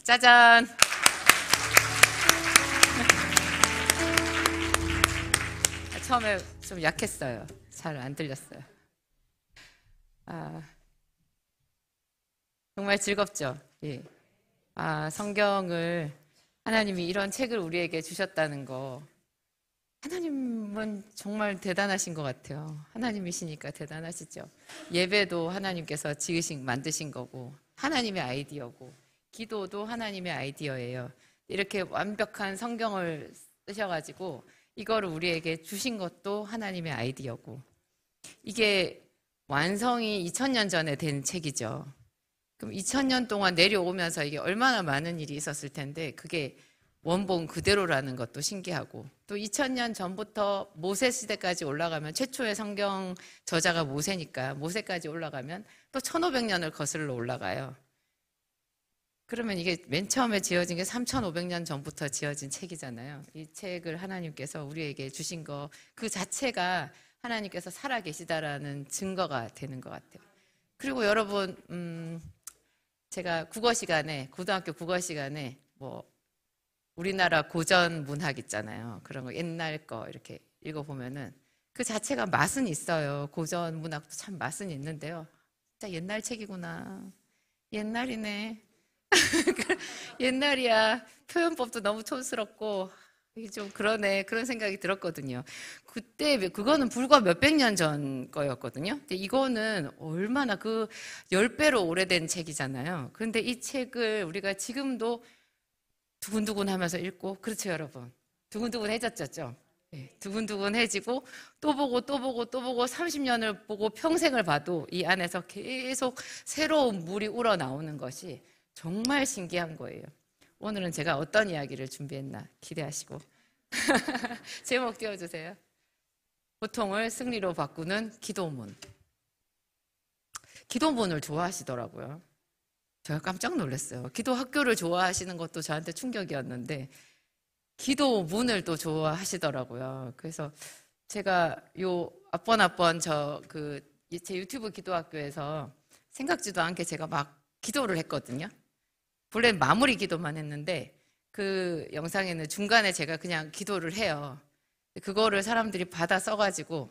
짜잔! 처음에 좀 약했어요. 잘 안 들렸어요. 정말 즐겁죠? 예. 성경을 하나님이 이런 책을 우리에게 주셨다는 거. 하나님은 정말 대단하신 것 같아요. 하나님이시니까 대단하시죠. 예배도 하나님께서 만드신 거고, 하나님의 아이디어고, 기도도 하나님의 아이디어예요. 이렇게 완벽한 성경을 쓰셔가지고, 이거를 우리에게 주신 것도 하나님의 아이디어고, 이게 완성이 2000년 전에 된 책이죠. 그럼 2000년 동안 내려오면서 이게 얼마나 많은 일이 있었을 텐데, 그게 원본 그대로라는 것도 신기하고, 또 2000년 전부터 모세 시대까지 올라가면, 최초의 성경 저자가 모세니까 모세까지 올라가면 또 1500년을 거슬러 올라가요. 그러면 이게 맨 처음에 지어진 게 3500년 전부터 지어진 책이잖아요. 이 책을 하나님께서 우리에게 주신 거 그 자체가 하나님께서 살아계시다라는 증거가 되는 것 같아요. 그리고 여러분, 제가 고등학교 국어 시간에 우리나라 고전 문학 있잖아요. 그런 거 옛날 거 이렇게 읽어보면은 그 자체가 맛은 있어요. 고전 문학도 참 맛은 있는데요. 진짜 옛날 책이구나. 옛날이네. 옛날이야. 표현법도 너무 촌스럽고 이게 좀 그러네. 그런 생각이 들었거든요. 그거는 불과 몇백 년 전 거였거든요. 근데 이거는 얼마나 10배로 오래된 책이잖아요. 그런데 이 책을 우리가 지금도 두근두근 하면서 읽고, 그렇죠, 여러분? 두근두근해졌죠? 네, 두근두근해지고, 또 보고, 또 보고, 또 보고, 30년을 보고 평생을 봐도 이 안에서 계속 새로운 물이 우러나오는 것이 정말 신기한 거예요. 오늘은 제가 어떤 이야기를 준비했나 기대하시고. 제목 띄워주세요. 고통을 승리로 바꾸는 기도문. 기도문을 좋아하시더라고요. 제가 깜짝 놀랐어요. 기도 학교를 좋아하시는 것도 저한테 충격이었는데 기도문을 또 좋아하시더라고요. 그래서 제가 제 유튜브 기도학교에서 생각지도 않게 제가 막 기도를 했거든요. 본래 마무리 기도만 했는데 그 영상에는 중간에 제가 그냥 기도를 해요. 그거를 사람들이 받아 쓰셔가지고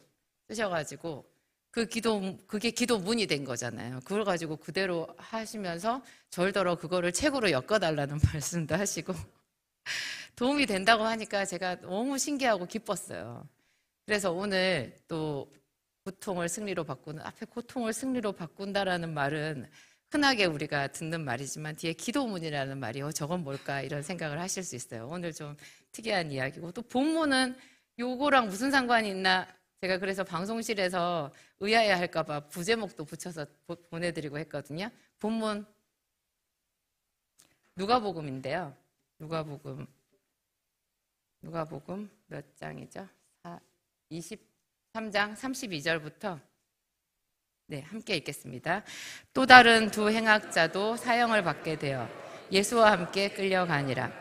그게 기도문이 된 거잖아요. 그걸 가지고 그대로 하시면서 절더러 그거를 책으로 엮어달라는 말씀도 하시고 도움이 된다고 하니까 제가 너무 신기하고 기뻤어요. 그래서 오늘 또 고통을 승리로 바꾼다라는 말은 흔하게 우리가 듣는 말이지만 뒤에 기도문이라는 말이 저건 뭘까 이런 생각을 하실 수 있어요. 오늘 좀 특이한 이야기고, 또 본문은 요거랑 무슨 상관이 있나, 제가 그래서 방송실에서 의아해할까 봐 부제목도 붙여서 보내드리고 했거든요. 본문 누가복음인데요. 누가복음 몇 장이죠? 23장 32절부터 함께 읽겠습니다. 또 다른 두 행악자도 사형을 받게 되어 예수와 함께 끌려가니라.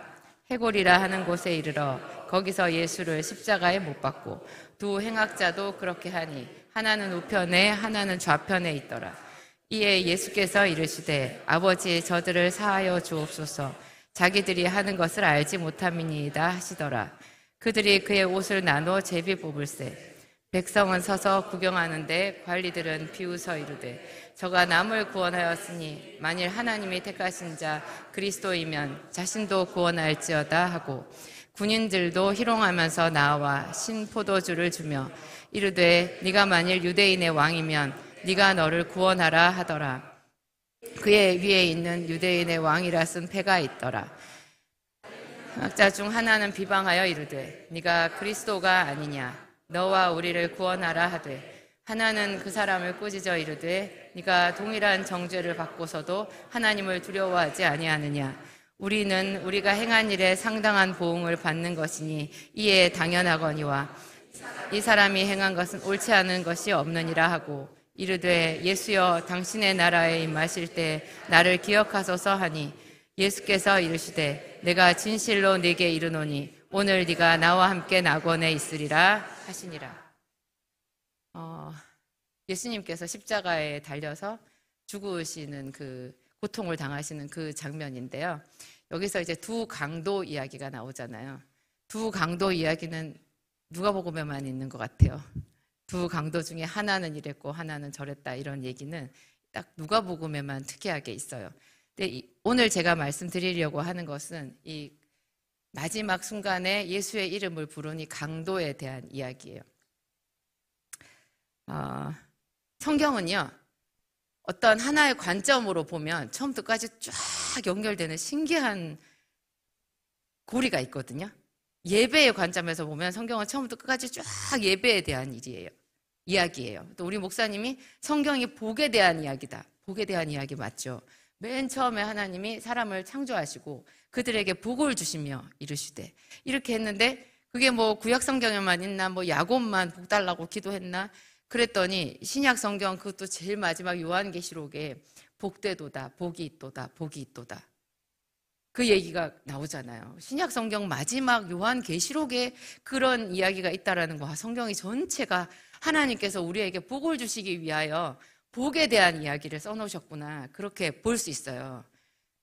해골이라 하는 곳에 이르러 거기서 예수를 십자가에 못 박고 두 행악자도 그렇게 하니 하나는 우편에 하나는 좌편에 있더라. 이에 예수께서 이르시되 아버지 저들을 사하여 주옵소서, 자기들이 하는 것을 알지 못함이니이다 하시더라. 그들이 그의 옷을 나눠 제비 뽑을세. 백성은 서서 구경하는데 관리들은 비웃어 이르되 저가 남을 구원하였으니 만일 하나님이 택하신 자 그리스도이면 자신도 구원할지어다 하고, 군인들도 희롱하면서 나와 신포도주를 주며 이르되 네가 만일 유대인의 왕이면 네가 너를 구원하라 하더라. 그의 위에 있는 유대인의 왕이라 쓴 패가 있더라. 학자 중 하나는 비방하여 이르되 네가 그리스도가 아니냐, 너와 우리를 구원하라 하되, 하나는 그 사람을 꾸짖어 이르되 네가 동일한 정죄를 받고서도 하나님을 두려워하지 아니하느냐. 우리는 우리가 행한 일에 상당한 보응을 받는 것이니 이에 당연하거니와 이 사람이 행한 것은 옳지 않은 것이 없느니라 하고, 이르되 예수여 당신의 나라에 임하실 때 나를 기억하소서 하니, 예수께서 이르시되 내가 진실로 네게 이르노니 오늘 네가 나와 함께 낙원에 있으리라 하시니라. 예수님께서 십자가에 달려서 죽으시는 그 고통을 당하시는 그 장면인데요. 여기서 이제 두 강도 이야기가 나오잖아요. 두 강도 이야기는 누가복음에만 있는 것 같아요. 두 강도 중에 하나는 이랬고 하나는 저랬다, 이런 얘기는 딱 누가복음에만 특이하게 있어요. 근데 오늘 제가 말씀드리려고 하는 것은 이 마지막 순간에 예수의 이름을 부르니 강도에 대한 이야기예요. 성경은요, 어떤 하나의 관점으로 보면 처음부터 끝까지 쫙 연결되는 신기한 고리가 있거든요. 예배의 관점에서 보면 성경은 처음부터 끝까지 쫙 예배에 대한 이야기예요. 또 우리 목사님이 성경이 복에 대한 이야기다, 복에 대한 이야기 맞죠? 맨 처음에 하나님이 사람을 창조하시고 그들에게 복을 주시며 이르시되, 이렇게 했는데 그게 뭐 구약 성경에만 있나, 뭐 야곱만 복 달라고 기도했나 그랬더니 신약 성경 그것도 제일 마지막 요한계시록에 복되도다, 복이 있도다, 복이 있도다, 그 얘기가 나오잖아요. 신약 성경 마지막 요한계시록에 그런 이야기가 있다라는 거, 성경이 전체가 하나님께서 우리에게 복을 주시기 위하여 복에 대한 이야기를 써놓으셨구나, 그렇게 볼 수 있어요.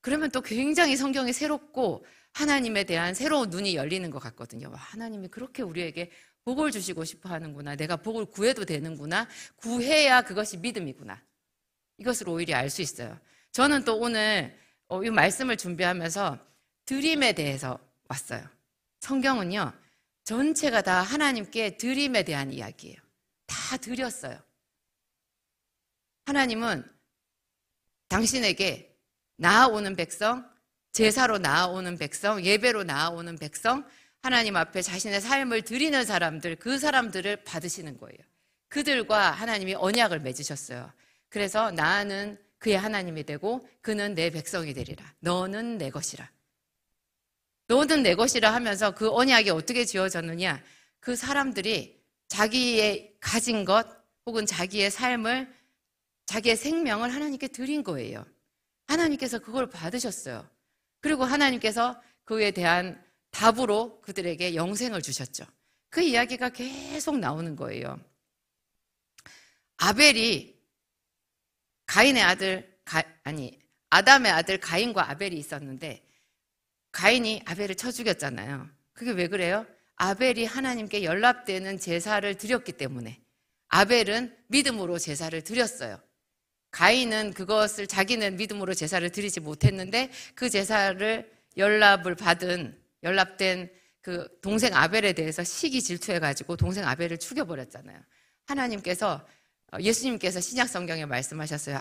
그러면 또 굉장히 성경이 새롭고 하나님에 대한 새로운 눈이 열리는 것 같거든요. 하나님이 그렇게 우리에게 복을 주시고 싶어 하는구나, 내가 복을 구해도 되는구나, 구해야 그것이 믿음이구나, 이것을 오히려 알 수 있어요. 저는 또 오늘 이 말씀을 준비하면서 드림에 대해서 왔어요. 성경은요, 전체가 다 하나님께 드림에 대한 이야기예요. 다 드렸어요. 하나님은 당신에게 나아오는 백성, 제사로 나아오는 백성, 예배로 나아오는 백성, 하나님 앞에 자신의 삶을 드리는 사람들, 그 사람들을 받으시는 거예요. 그들과 하나님이 언약을 맺으셨어요. 그래서 나는 그의 하나님이 되고 그는 내 백성이 되리라. 너는 내 것이라. 너는 내 것이라 하면서 그 언약이 어떻게 지어졌느냐, 그 사람들이 자기의 가진 것 혹은 자기의 삶을, 자기의 생명을 하나님께 드린 거예요. 하나님께서 그걸 받으셨어요. 그리고 하나님께서 그에 대한 답으로 그들에게 영생을 주셨죠. 그 이야기가 계속 나오는 거예요. 아벨이 아담의 아들 가인과 아벨이 있었는데 가인이 아벨을 쳐 죽였잖아요. 그게 왜 그래요? 아벨이 하나님께 연락되는 제사를 드렸기 때문에. 아벨은 믿음으로 제사를 드렸어요. 가인은 그것을, 자기는 믿음으로 제사를 드리지 못했는데 그 제사를 연락된 그 동생 아벨에 대해서 시기 질투해가지고 동생 아벨을 죽여버렸잖아요. 하나님께서, 예수님께서 신약 성경에 말씀하셨어요.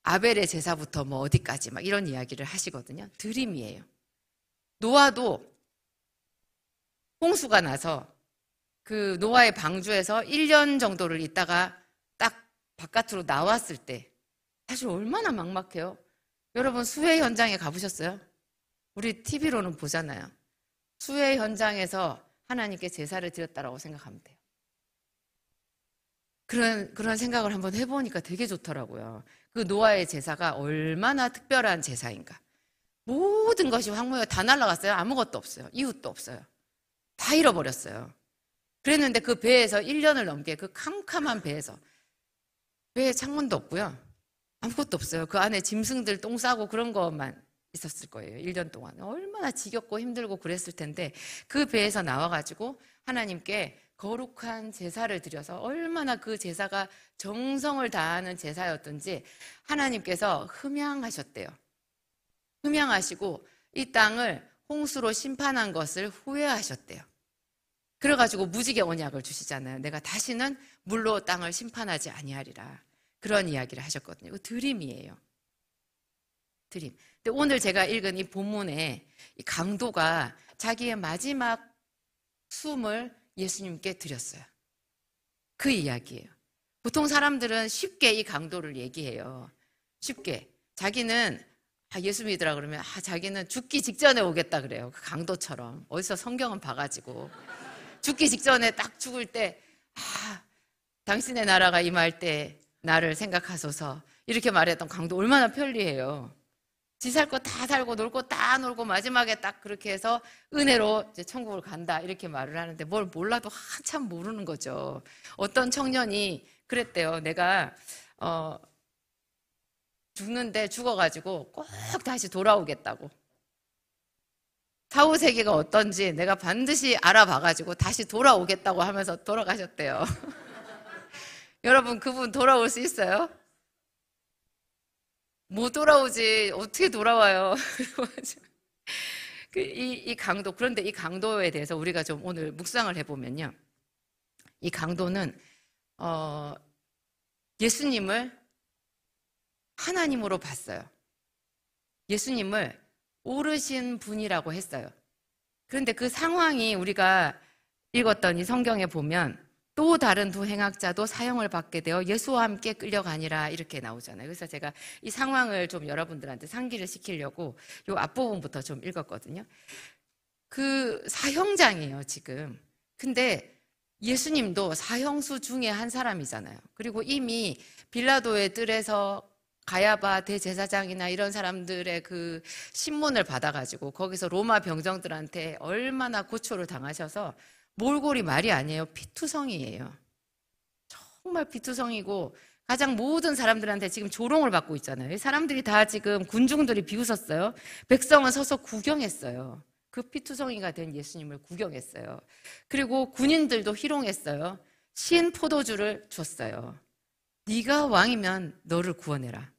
아벨의 제사부터 뭐 어디까지 막 이런 이야기를 하시거든요. 드림이에요. 노아도 홍수가 나서 그 노아의 방주에서 1년 정도를 있다가 딱 바깥으로 나왔을 때 사실 얼마나 막막해요. 여러분 수해 현장에 가보셨어요? 우리 TV로는 보잖아요. 수해 현장에서 하나님께 제사를 드렸다라고 생각하면 돼요. 그런 생각을 한번 해보니까 되게 좋더라고요. 그 노아의 제사가 얼마나 특별한 제사인가. 모든 것이 황무에 다 날아갔어요. 아무것도 없어요. 이웃도 없어요. 다 잃어버렸어요. 그랬는데 그 배에서 1년을 넘게, 그 캄캄한 배에서, 배에 창문도 없고요. 아무것도 없어요. 그 안에 짐승들 똥 싸고 그런 것만 있었을 거예요. 1년 동안. 얼마나 지겹고 힘들고 그랬을 텐데 그 배에서 나와가지고 하나님께 거룩한 제사를 드려서 얼마나 그 제사가 정성을 다하는 제사였던지 하나님께서 흠양하셨대요. 흠양하시고 이 땅을 홍수로 심판한 것을 후회하셨대요. 그래가지고 무지개 언약을 주시잖아요. 내가 다시는 물로 땅을 심판하지 아니하리라. 그런 이야기를 하셨거든요. 이거 드림이에요. 드림. 근데 오늘 제가 읽은 이 본문에 이 강도가 자기의 마지막 숨을 예수님께 드렸어요. 그 이야기예요. 보통 사람들은 쉽게 이 강도를 얘기해요. 쉽게. 자기는 예수 믿으라 그러면 자기는 죽기 직전에 오겠다 그래요. 그 강도처럼. 어디서 성경은 봐가지고. 죽기 직전에 딱 죽을 때 당신의 나라가 임할 때 나를 생각하소서. 이렇게 말했던 강도 얼마나 편리해요. 지 살 거 다 살고 놀 거 다 놀고 마지막에 딱 그렇게 해서 은혜로 이제 천국을 간다 이렇게 말을 하는데 뭘 몰라도 한참 모르는 거죠. 어떤 청년이 그랬대요. 내가 죽는데 죽어가지고 꼭 다시 돌아오겠다고. 사후세계가 어떤지 내가 반드시 알아봐가지고 다시 돌아오겠다고 하면서 돌아가셨대요. 여러분, 그분 돌아올 수 있어요? 못 돌아오지. 어떻게 돌아와요? 이 강도, 그런데 이 강도에 대해서 우리가 좀 오늘 묵상을 해보면요. 이 강도는, 예수님을 하나님으로 봤어요. 예수님을 오르신 분이라고 했어요. 그런데 그 상황이 우리가 읽었던 이 성경에 보면 또 다른 두 행악자도 사형을 받게 되어 예수와 함께 끌려가니라 이렇게 나오잖아요. 그래서 제가 이 상황을 좀 여러분들한테 상기를 시키려고 이 앞부분부터 좀 읽었거든요. 그 사형장이에요, 지금. 근데 예수님도 사형수 중에 한 사람이잖아요. 그리고 이미 빌라도의 뜰에서 가야바 대제사장이나 이런 사람들의 그 신문을 받아가지고 거기서 로마 병정들한테 얼마나 고초를 당하셔서 몰골이 말이 아니에요. 피투성이에요. 정말 피투성이고 가장 모든 사람들한테 지금 조롱을 받고 있잖아요. 사람들이 다 지금 군중들이 비웃었어요. 백성은 서서 구경했어요. 그 피투성이가 된 예수님을 구경했어요. 그리고 군인들도 희롱했어요. 신 포도주를 줬어요. 네가 왕이면 너를 구원해라.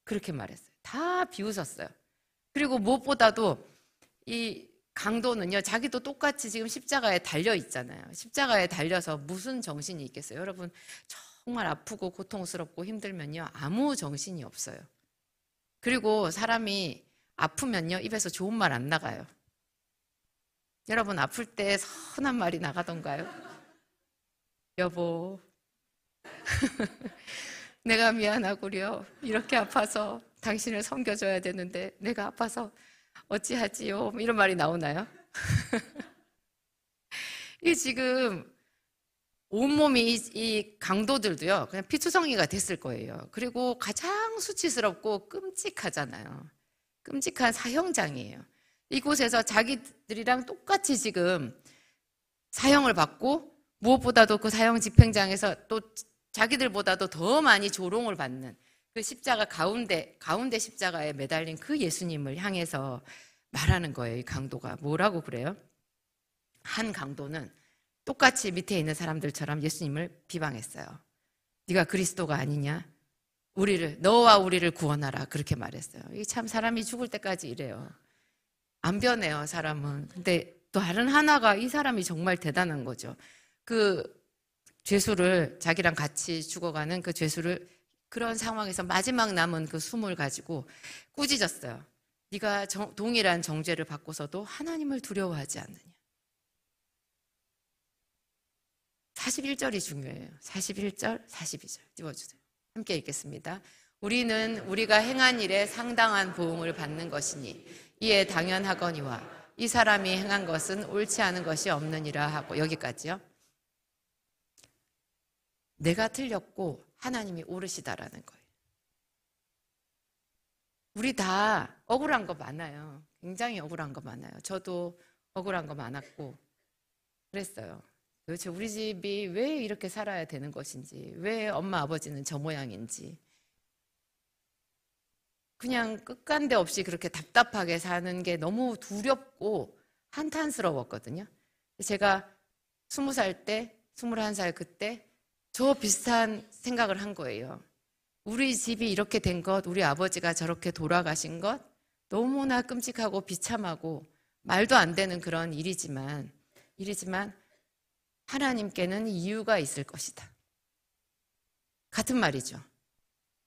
그렇게 말했어요. 다 비웃었어요. 그리고 무엇보다도 이 강도는요, 자기도 똑같이 지금 십자가에 달려 있잖아요. 십자가에 달려서 무슨 정신이 있겠어요? 여러분, 정말 아프고 고통스럽고 힘들면요, 아무 정신이 없어요. 그리고 사람이 아프면요, 입에서 좋은 말 안 나가요. 여러분, 아플 때 선한 말이 나가던가요? 여보, 내가 미안하구려. 이렇게 아파서 당신을 섬겨줘야 되는데 내가 아파서 어찌하지요? 이런 말이 나오나요? 이 지금 온몸이 이 강도들도요, 그냥 피투성이가 됐을 거예요. 그리고 가장 수치스럽고 끔찍하잖아요. 끔찍한 사형장이에요. 이곳에서 자기들이랑 똑같이 지금 사형을 받고 무엇보다도 그 사형 집행장에서 또 자기들보다도 더 많이 조롱을 받는 그 십자가 가운데 십자가에 매달린 그 예수님을 향해서 말하는 거예요. 이 강도가 뭐라고 그래요? 한 강도는 똑같이 밑에 있는 사람들처럼 예수님을 비방했어요. 네가 그리스도가 아니냐? 너와 우리를 구원하라. 그렇게 말했어요. 이게 참 사람이 죽을 때까지 이래요. 안 변해요, 사람은. 근데 또 다른 하나가 이 사람이 정말 대단한 거죠. 그 죄수를, 자기랑 같이 죽어가는 그 죄수를 그런 상황에서 마지막 남은 그 숨을 가지고 꾸짖었어요. 네가 동일한 정죄를 받고서도 하나님을 두려워하지 않느냐. 41절이 중요해요. 41절, 42절 띄워주세요. 함께 읽겠습니다. 우리는 우리가 행한 일에 상당한 보응을 받는 것이니 이에 당연하거니와 이 사람이 행한 것은 옳지 않은 것이 없느니라 하고, 여기까지요. 내가 틀렸고 하나님이 옳으시다라는 거예요. 우리 다 억울한 거 많아요. 굉장히 억울한 거 많아요. 저도 억울한 거 많았고 그랬어요. 도대체 우리 집이 왜 이렇게 살아야 되는 것인지, 왜 엄마 아버지는 저 모양인지, 그냥 끝간데 없이 그렇게 답답하게 사는 게 너무 두렵고 한탄스러웠거든요. 제가 20살 때, 21살 그때 저 비슷한 생각을 한 거예요. 우리 집이 이렇게 된 것, 우리 아버지가 저렇게 돌아가신 것, 너무나 끔찍하고 비참하고 말도 안 되는 그런 일이지만 하나님께는 이유가 있을 것이다. 같은 말이죠.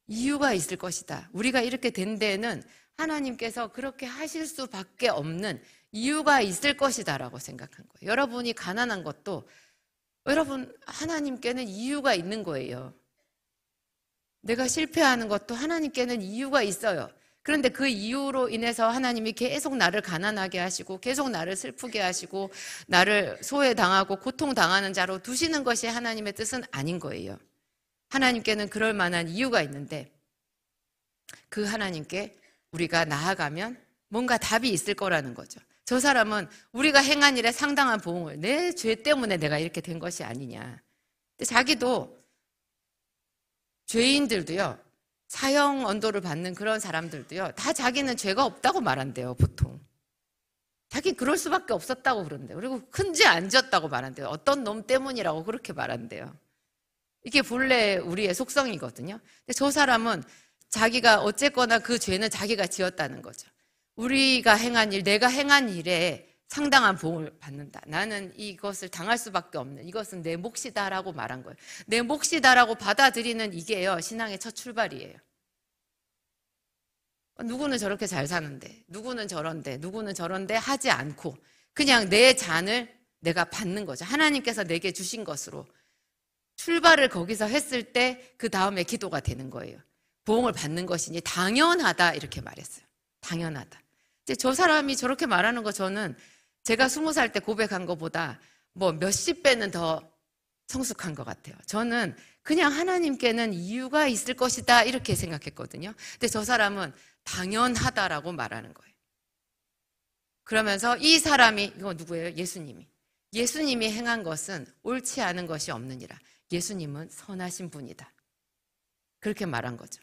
이유가 있을 것이다. 우리가 이렇게 된 데에는 하나님께서 그렇게 하실 수밖에 없는 이유가 있을 것이다 라고 생각한 거예요. 여러분이 가난한 것도 여러분, 하나님께는 이유가 있는 거예요. 내가 실패하는 것도 하나님께는 이유가 있어요. 그런데 그 이유로 인해서 하나님이 계속 나를 가난하게 하시고 계속 나를 슬프게 하시고 나를 소외당하고 고통당하는 자로 두시는 것이 하나님의 뜻은 아닌 거예요. 하나님께는 그럴 만한 이유가 있는데 그 하나님께 우리가 나아가면 뭔가 답이 있을 거라는 거죠. 저 사람은 우리가 행한 일에 상당한 보응을, 내 죄 때문에 내가 이렇게 된 것이 아니냐. 근데 자기도, 죄인들도요, 사형 언도를 받는 그런 사람들도요, 다 자기는 죄가 없다고 말한대요, 보통. 자기 그럴 수밖에 없었다고 그런대요. 그리고 큰 죄 안 지었다고 말한대요. 어떤 놈 때문이라고 그렇게 말한대요. 이게 본래 우리의 속성이거든요. 근데 저 사람은 자기가 어쨌거나 그 죄는 자기가 지었다는 거죠. 우리가 행한 일, 내가 행한 일에 상당한 보응을 받는다. 나는 이것을 당할 수밖에 없는, 이것은 내 몫이다라고 말한 거예요. 내 몫이다라고 받아들이는 이게요, 신앙의 첫 출발이에요. 누구는 저렇게 잘 사는데, 누구는 저런데 하지 않고 그냥 내 잔을 내가 받는 거죠. 하나님께서 내게 주신 것으로 출발을 거기서 했을 때 그 다음에 기도가 되는 거예요. 보응을 받는 것이니 당연하다 이렇게 말했어요. 당연하다. 이제 저 사람이 저렇게 말하는 거 저는 제가 20살 때 고백한 것보다 뭐 몇십 배는 더 성숙한 것 같아요. 저는 그냥 하나님께는 이유가 있을 것이다 이렇게 생각했거든요. 근데 저 사람은 당연하다라고 말하는 거예요. 그러면서 이 사람이, 이거 누구예요? 예수님이 행한 것은 옳지 않은 것이 없느니라. 예수님은 선하신 분이다. 그렇게 말한 거죠.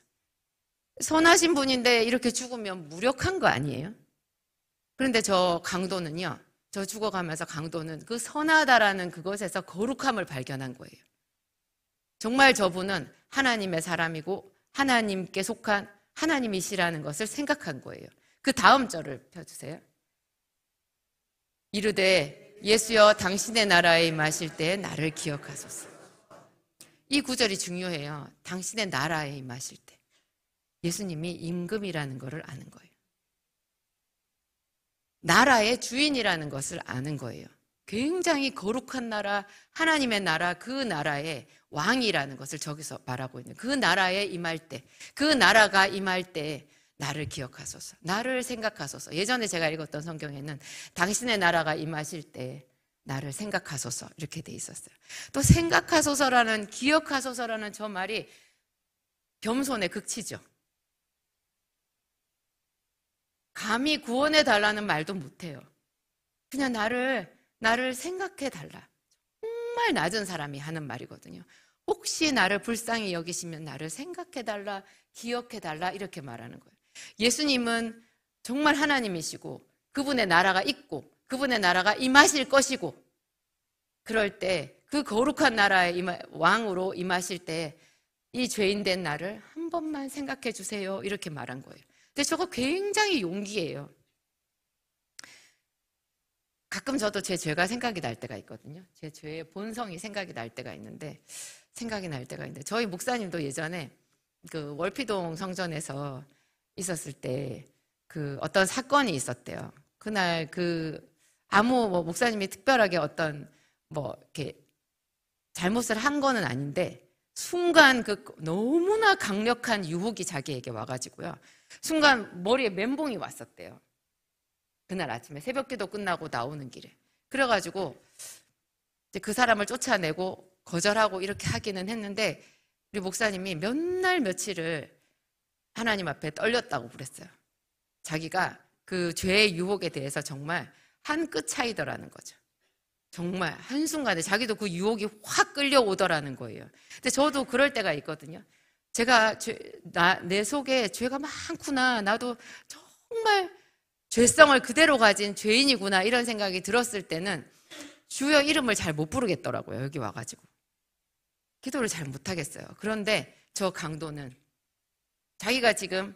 선하신 분인데 이렇게 죽으면 무력한 거 아니에요? 그런데 저 강도는요, 저 죽어가면서 강도는 그 선하다라는 그것에서 거룩함을 발견한 거예요. 정말 저분은 하나님의 사람이고 하나님께 속한 하나님이시라는 것을 생각한 거예요. 그 다음 절을 펴주세요. 이르되 예수여 당신의 나라에 임하실 때 나를 기억하소서. 이 구절이 중요해요. 당신의 나라에 임하실 때. 예수님이 임금이라는 것을 아는 거예요. 나라의 주인이라는 것을 아는 거예요. 굉장히 거룩한 나라, 하나님의 나라, 그 나라의 왕이라는 것을 저기서 말하고 있는, 그 나라에 임할 때, 그 나라가 임할 때 나를 기억하소서, 나를 생각하소서. 예전에 제가 읽었던 성경에는 당신의 나라가 임하실 때 나를 생각하소서 이렇게 돼 있었어요. 또 생각하소서라는, 기억하소서라는 저 말이 겸손의 극치죠. 감히 구원해 달라는 말도 못해요. 그냥 나를 생각해 달라. 정말 낮은 사람이 하는 말이거든요. 혹시 나를 불쌍히 여기시면 나를 생각해 달라, 기억해 달라 이렇게 말하는 거예요. 예수님은 정말 하나님이시고 그분의 나라가 있고 그분의 나라가 임하실 것이고, 그럴 때 그 거룩한 나라의 왕으로 임하실 때 이 죄인된 나를 한 번만 생각해 주세요 이렇게 말한 거예요. 근데 저거 굉장히 용기예요. 가끔 저도 제 죄가 생각이 날 때가 있거든요. 제 죄의 본성이 생각이 날 때가 있는데 저희 목사님도 예전에 그 월피동 성전에서 있었을 때 그 어떤 사건이 있었대요. 그날 아무 목사님이 특별하게 어떤 이렇게 잘못을 한 거는 아닌데 순간 그 너무나 강력한 유혹이 자기에게 와가지고요. 순간 머리에 멘붕이 왔었대요. 그날 아침에 새벽기도 끝나고 나오는 길에. 그래가지고 이제 그 사람을 쫓아내고 거절하고 이렇게 하기는 했는데 우리 목사님이 몇 날 며칠을 하나님 앞에 떨렸다고 그랬어요. 자기가 그 죄의 유혹에 대해서 정말 한 끗 차이더라는 거죠. 정말 한순간에 자기도 그 유혹이 확 끌려오더라는 거예요. 근데 저도 그럴 때가 있거든요. 제가 내 속에 죄가 많구나, 나도 정말 죄성을 그대로 가진 죄인이구나 이런 생각이 들었을 때는 주여 이름을 잘 못 부르겠더라고요. 여기 와가지고 기도를 잘 못하겠어요. 그런데 저 강도는 자기가 지금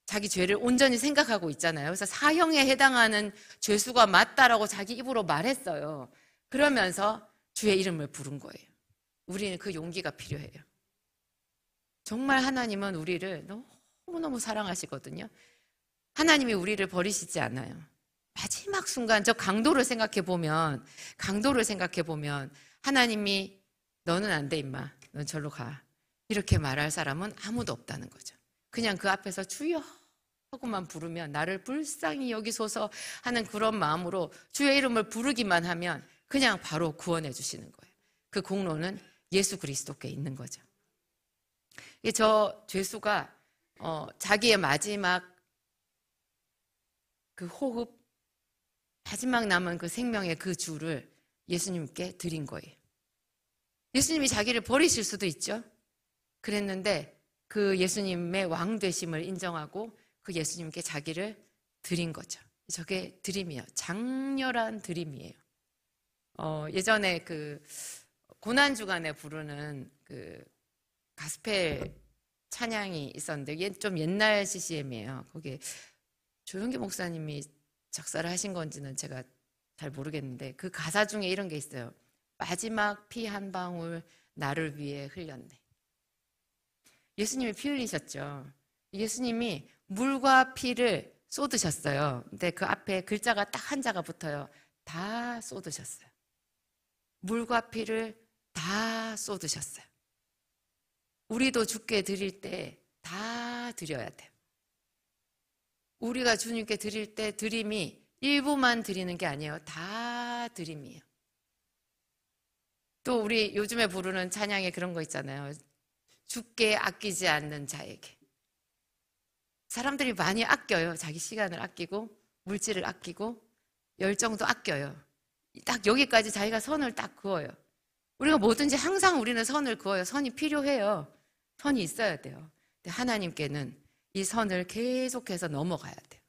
자기 죄를 온전히 생각하고 있잖아요. 그래서 사형에 해당하는 죄수가 맞다라고 자기 입으로 말했어요. 그러면서 주의 이름을 부른 거예요. 우리는 그 용기가 필요해요. 정말 하나님은 우리를 너무너무 사랑하시거든요. 하나님이 우리를 버리시지 않아요. 마지막 순간 저 강도를 생각해 보면 하나님이 너는 안 돼 임마, 넌 절로 가 이렇게 말할 사람은 아무도 없다는 거죠. 그냥 그 앞에서 주여 하고만 부르면, 나를 불쌍히 여기소서 하는 그런 마음으로 주의 이름을 부르기만 하면 그냥 바로 구원해 주시는 거예요. 그 공로는 예수 그리스도께 있는 거죠. 저 죄수가 자기의 마지막 그 호흡, 마지막 남은 그 생명의 그 주를 예수님께 드린 거예요. 예수님이 자기를 버리실 수도 있죠. 그랬는데 그 예수님의 왕 되심을 인정하고 그 예수님께 자기를 드린 거죠. 저게 드림이에요. 장렬한 드림이에요. 예전에 그 고난주간에 부르는 그 가스펠 찬양이 있었는데 좀 옛날 CCM이에요. 거기에 조용기 목사님이 작사를 하신 건지는 제가 잘 모르겠는데 그 가사 중에 이런 게 있어요. 마지막 피 한 방울 나를 위해 흘렸네. 예수님이 피 흘리셨죠. 예수님이 물과 피를 쏟으셨어요. 근데 그 앞에 글자가 딱 한자가 붙어요. 다 쏟으셨어요. 물과 피를 다 쏟으셨어요. 우리도 주께 드릴 때 다 드려야 돼요. 우리가 주님께 드릴 때 드림이 일부만 드리는 게 아니에요. 다 드림이에요. 또 우리 요즘에 부르는 찬양에 그런 거 있잖아요. 주께 아끼지 않는 자에게. 사람들이 많이 아껴요. 자기 시간을 아끼고 물질을 아끼고 열정도 아껴요. 딱 여기까지 자기가 선을 딱 그어요. 우리가 뭐든지 항상 우리는 선을 그어요. 선이 필요해요. 선이 있어야 돼요. 근데 하나님께는 이 선을 계속해서 넘어가야 돼요.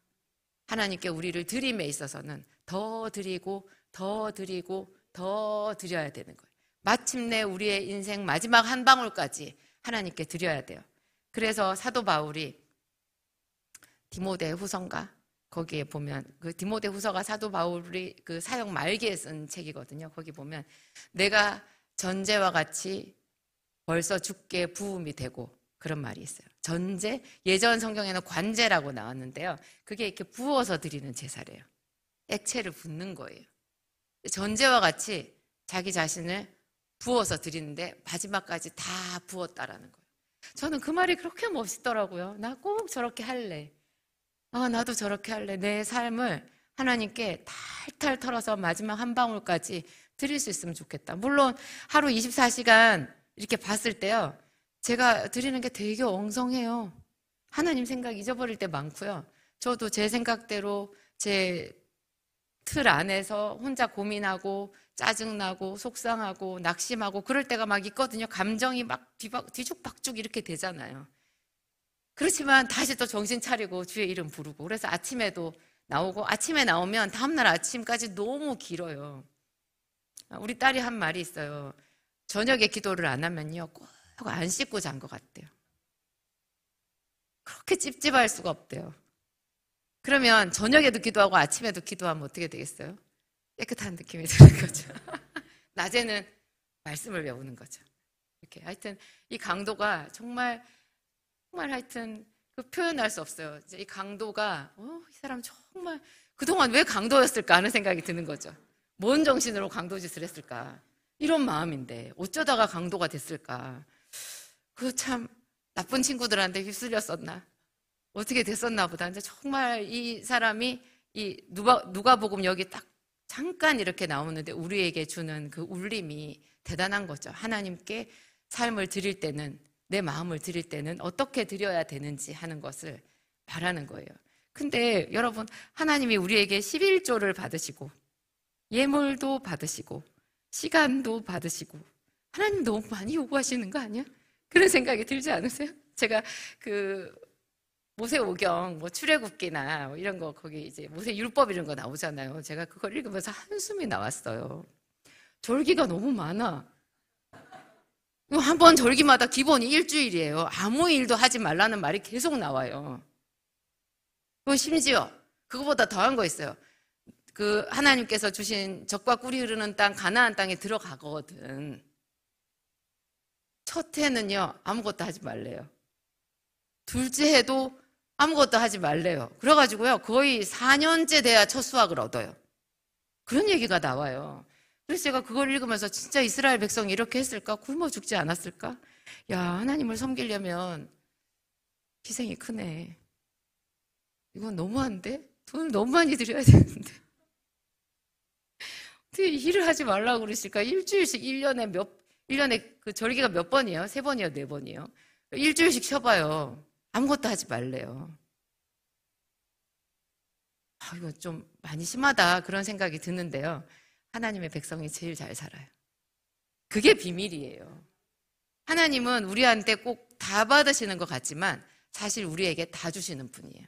하나님께 우리를 드림에 있어서는 더 드리고 더 드리고 더 드려야 되는 거예요. 마침내 우리의 인생 마지막 한 방울까지 하나님께 드려야 돼요. 그래서 사도 바울이 디모데 후서인가? 거기에 보면 그 디모데 후서가 사도 바울이 그 사역 말기에 쓴 책이거든요. 거기 보면 내가 전제와 같이 벌써 주께 부음이 되고 그런 말이 있어요. 전제, 예전 성경에는 관제라고 나왔는데요. 그게 이렇게 부어서 드리는 제사래요. 액체를 붓는 거예요. 전제와 같이 자기 자신을 부어서 드리는데 마지막까지 다 부었다라는 거예요. 저는 그 말이 그렇게 멋있더라고요. 나 꼭 저렇게 할래. 나도 저렇게 할래. 내 삶을 하나님께 탈탈 털어서 마지막 한 방울까지 드릴 수 있으면 좋겠다. 물론 하루 24시간 이렇게 봤을 때요. 제가 드리는 게 되게 엉성해요. 하나님 생각 잊어버릴 때 많고요. 저도 제 생각대로 제 틀 안에서 혼자 고민하고 짜증나고 속상하고 낙심하고 그럴 때가 막 있거든요. 감정이 막 뒤죽박죽 이렇게 되잖아요. 그렇지만 다시 또 정신 차리고 주의 이름 부르고 그래서 아침에도 나오고 아침에 나오면 다음날 아침까지 너무 길어요. 우리 딸이 한 말이 있어요. 저녁에 기도를 안 하면요 꼭 안 씻고 잔 것 같대요. 그렇게 찝찝할 수가 없대요. 그러면 저녁에도 기도하고 아침에도 기도하면 어떻게 되겠어요? 깨끗한 느낌이 드는 거죠. 낮에는 말씀을 외우는 거죠. 이렇게 하여튼 이 강도가 정말 하여튼 그 표현할 수 없어요. 이제 이 강도가 이 사람 정말 그동안 왜 강도였을까 하는 생각이 드는 거죠. 뭔 정신으로 강도짓을 했을까? 이런 마음인데 어쩌다가 강도가 됐을까? 그 참 나쁜 친구들한테 휩쓸렸었나? 어떻게 됐었나 보다. 근데 정말 이 사람이 이 누가복음 여기 딱 잠깐 이렇게 나오는데 우리에게 주는 그 울림이 대단한 거죠. 하나님께 삶을 드릴 때는 내 마음을 드릴 때는 어떻게 드려야 되는지 하는 것을 바라는 거예요. 근데 여러분 하나님이 우리에게 11조를 받으시고 예물도 받으시고 시간도 받으시고 하나님 너무 많이 요구하시는 거 아니야? 그런 생각이 들지 않으세요? 제가 그 모세오경 출애굽기나 이런 거 거기 이제 모세 율법 이런 거 나오잖아요. 제가 그걸 읽으면서 한숨이 나왔어요. 절기가 너무 많아. 한 번 절기마다 기본이 일주일이에요. 아무 일도 하지 말라는 말이 계속 나와요. 심지어 그거보다 더한 거 있어요. 그 하나님께서 주신 젖과 꿀이 흐르는 땅 가나안 땅에 들어가거든. 첫 해는요 아무것도 하지 말래요. 둘째 해도 아무것도 하지 말래요. 그래가지고요 거의 4년째 돼야 첫 수확을 얻어요. 그런 얘기가 나와요. 그래서 제가 그걸 읽으면서 진짜 이스라엘 백성이 이렇게 했을까? 굶어 죽지 않았을까? 야, 하나님을 섬기려면 희생이 크네. 이건 너무한데? 돈을 너무 많이 드려야 되는데. 어떻게 일을 하지 말라고 그러실까? 일주일씩 1년에 그 절기가 몇 번이에요? 3번이에요? 4번이에요? 일주일씩 쉬어봐요. 아무것도 하지 말래요. 이거 좀 많이 심하다 그런 생각이 드는데요. 하나님의 백성이 제일 잘 살아요. 그게 비밀이에요. 하나님은 우리한테 꼭 다 받으시는 것 같지만 사실 우리에게 다 주시는 분이에요.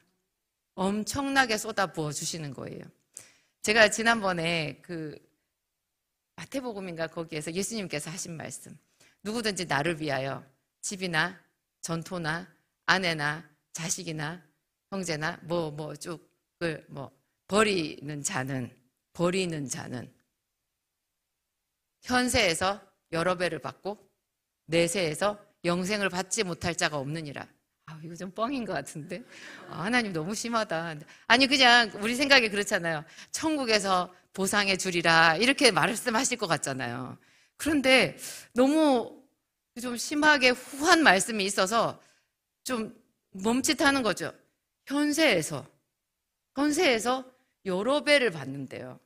엄청나게 쏟아부어 주시는 거예요. 제가 지난번에 그 마태복음인가 거기에서 예수님께서 하신 말씀, 누구든지 나를 위하여 집이나 전토나 아내나 자식이나 형제나 쭉을 버리는 자는 현세에서 여러 배를 받고 내세에서 영생을 받지 못할 자가 없느니라. 이거 좀 뻥인 것 같은데. 하나님 너무 심하다. 아니, 그냥 우리 생각에 그렇잖아요. 천국에서 보상해 주리라 이렇게 말씀하실 것 같잖아요. 그런데 너무 좀 심하게 후한 말씀이 있어서 좀 멈칫하는 거죠. 현세에서 여러 배를 받는데요.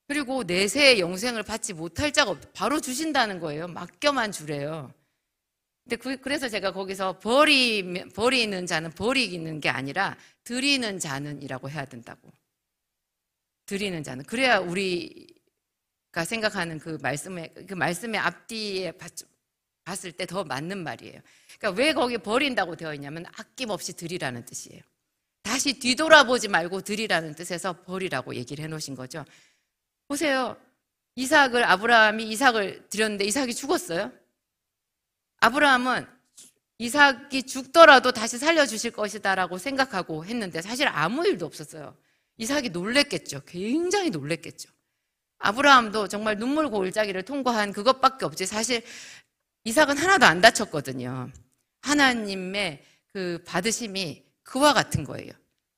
그리고 내세의 영생을 받지 못할 자가 없다. 바로 주신다는 거예요. 맡겨만 주래요. 근데 그래서 제가 거기서 버리는 자는 버리는 게 아니라 드리는 자는이라고 해야 된다고. 드리는 자는. 그래야 우리가 생각하는 그 말씀의 앞뒤에 봤을 때 더 맞는 말이에요. 그러니까 왜 거기 버린다고 되어 있냐면 아낌없이 드리라는 뜻이에요. 다시 뒤돌아보지 말고 드리라는 뜻에서 버리라고 얘기를 해놓으신 거죠. 보세요. 아브라함이 이삭을 드렸는데 이삭이 죽었어요. 아브라함은 이삭이 죽더라도 다시 살려주실 것이다라고 생각하고 했는데 사실 아무 일도 없었어요. 이삭이 놀랬겠죠. 굉장히 놀랬겠죠. 아브라함도 정말 눈물 고울짜기를 통과한 그것밖에 없지. 사실 이삭은 하나도 안 다쳤거든요. 하나님의 그 받으심이 그와 같은 거예요.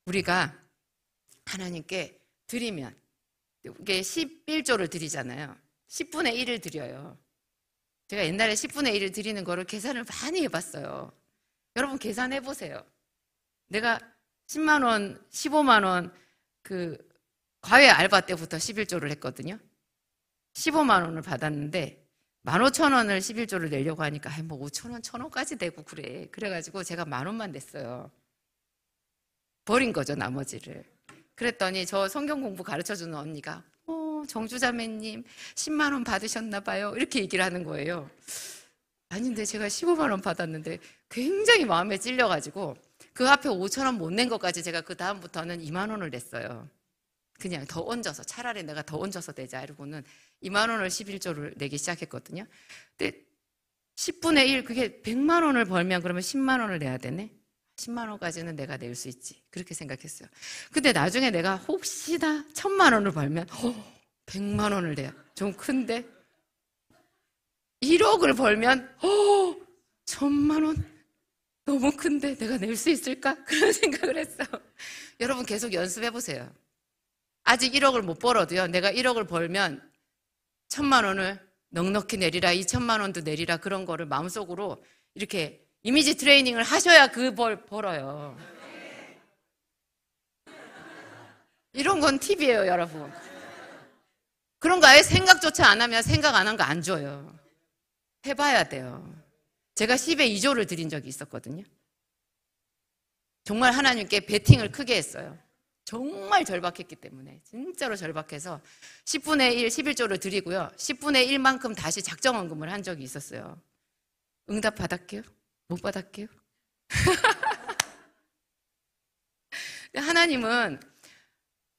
우리가 하나님께 드리면 이게 11조를 드리잖아요. 10분의 1을 드려요. 제가 옛날에 10분의 1을 드리는 거를 계산을 많이 해봤어요. 여러분 계산해 보세요. 내가 10만 원, 15만 원 그 과외 알바 때부터 11조를 했거든요. 15만 원을 받았는데 15,000원을 11조를 내려고 하니까 5,000원, 1,000원까지 되고 그래가지고 제가 10,000원만 냈어요. 버린 거죠, 나머지를. 그랬더니 저 성경 공부 가르쳐주는 언니가 정주자매님 10만 원 받으셨나 봐요. 이렇게 얘기를 하는 거예요. 아닌데 제가 15만 원 받았는데 굉장히 마음에 찔려가지고 그 앞에 5,000원 못 낸 것까지 제가 그 다음부터는 2만 원을 냈어요. 그냥 더 얹어서 차라리 내가 더 얹어서 내자 이러고는 2만 원을 11조를 내기 시작했거든요. 근데 10분의 1 그게 100만 원을 벌면 그러면 10만 원을 내야 되네. 10만 원까지는 내가 낼 수 있지. 그렇게 생각했어요. 근데 나중에 내가 혹시나 1,000만 원을 벌면 100만 원을 내야 좀 큰데 1억을 벌면 1,000만 원 너무 큰데 내가 낼 수 있을까? 그런 생각을 했어. 여러분 계속 연습해 보세요. 아직 1억을 못 벌어도요. 내가 1억을 벌면 1,000만 원을 넉넉히 내리라, 2,000만 원도 내리라 그런 거를 마음속으로 이렇게 이미지 트레이닝을 하셔야 그 벌어요. 이런 건 팁이에요, 여러분. 그런 거 아예 생각조차 안 하면 생각 안 한 거 안 줘요. 해봐야 돼요. 제가 10에 2조를 드린 적이 있었거든요. 정말 하나님께 베팅을 크게 했어요. 정말 절박했기 때문에 진짜로 절박해서 10분의 1, 11조를 드리고요. 10분의 1만큼 다시 작정헌금을 한 적이 있었어요. 응답 받았게요? 못 받았게요? 하나님은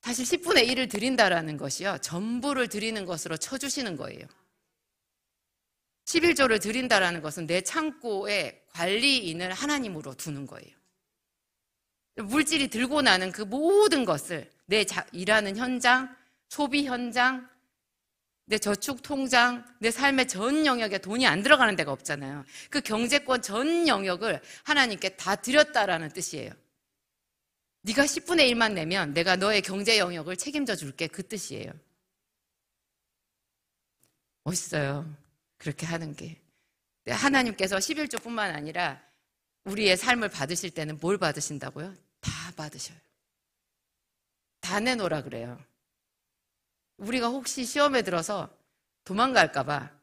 사실 10분의 1을 드린다라는 것이요. 전부를 드리는 것으로 쳐주시는 거예요. 11조를 드린다라는 것은 내 창고에 관리인을 하나님으로 두는 거예요. 물질이 들고 나는 그 모든 것을 내 일하는 현장, 소비 현장, 내 저축 통장, 내 삶의 전 영역에 돈이 안 들어가는 데가 없잖아요. 그 경제권 전 영역을 하나님께 다 드렸다라는 뜻이에요. 네가 10분의 1만 내면 내가 너의 경제 영역을 책임져 줄게 그 뜻이에요. 멋있어요. 그렇게 하는 게. 하나님께서 11조뿐만 아니라 우리의 삶을 받으실 때는 뭘 받으신다고요? 다 받으셔요. 다 내놓으라 그래요. 우리가 혹시 시험에 들어서 도망갈까 봐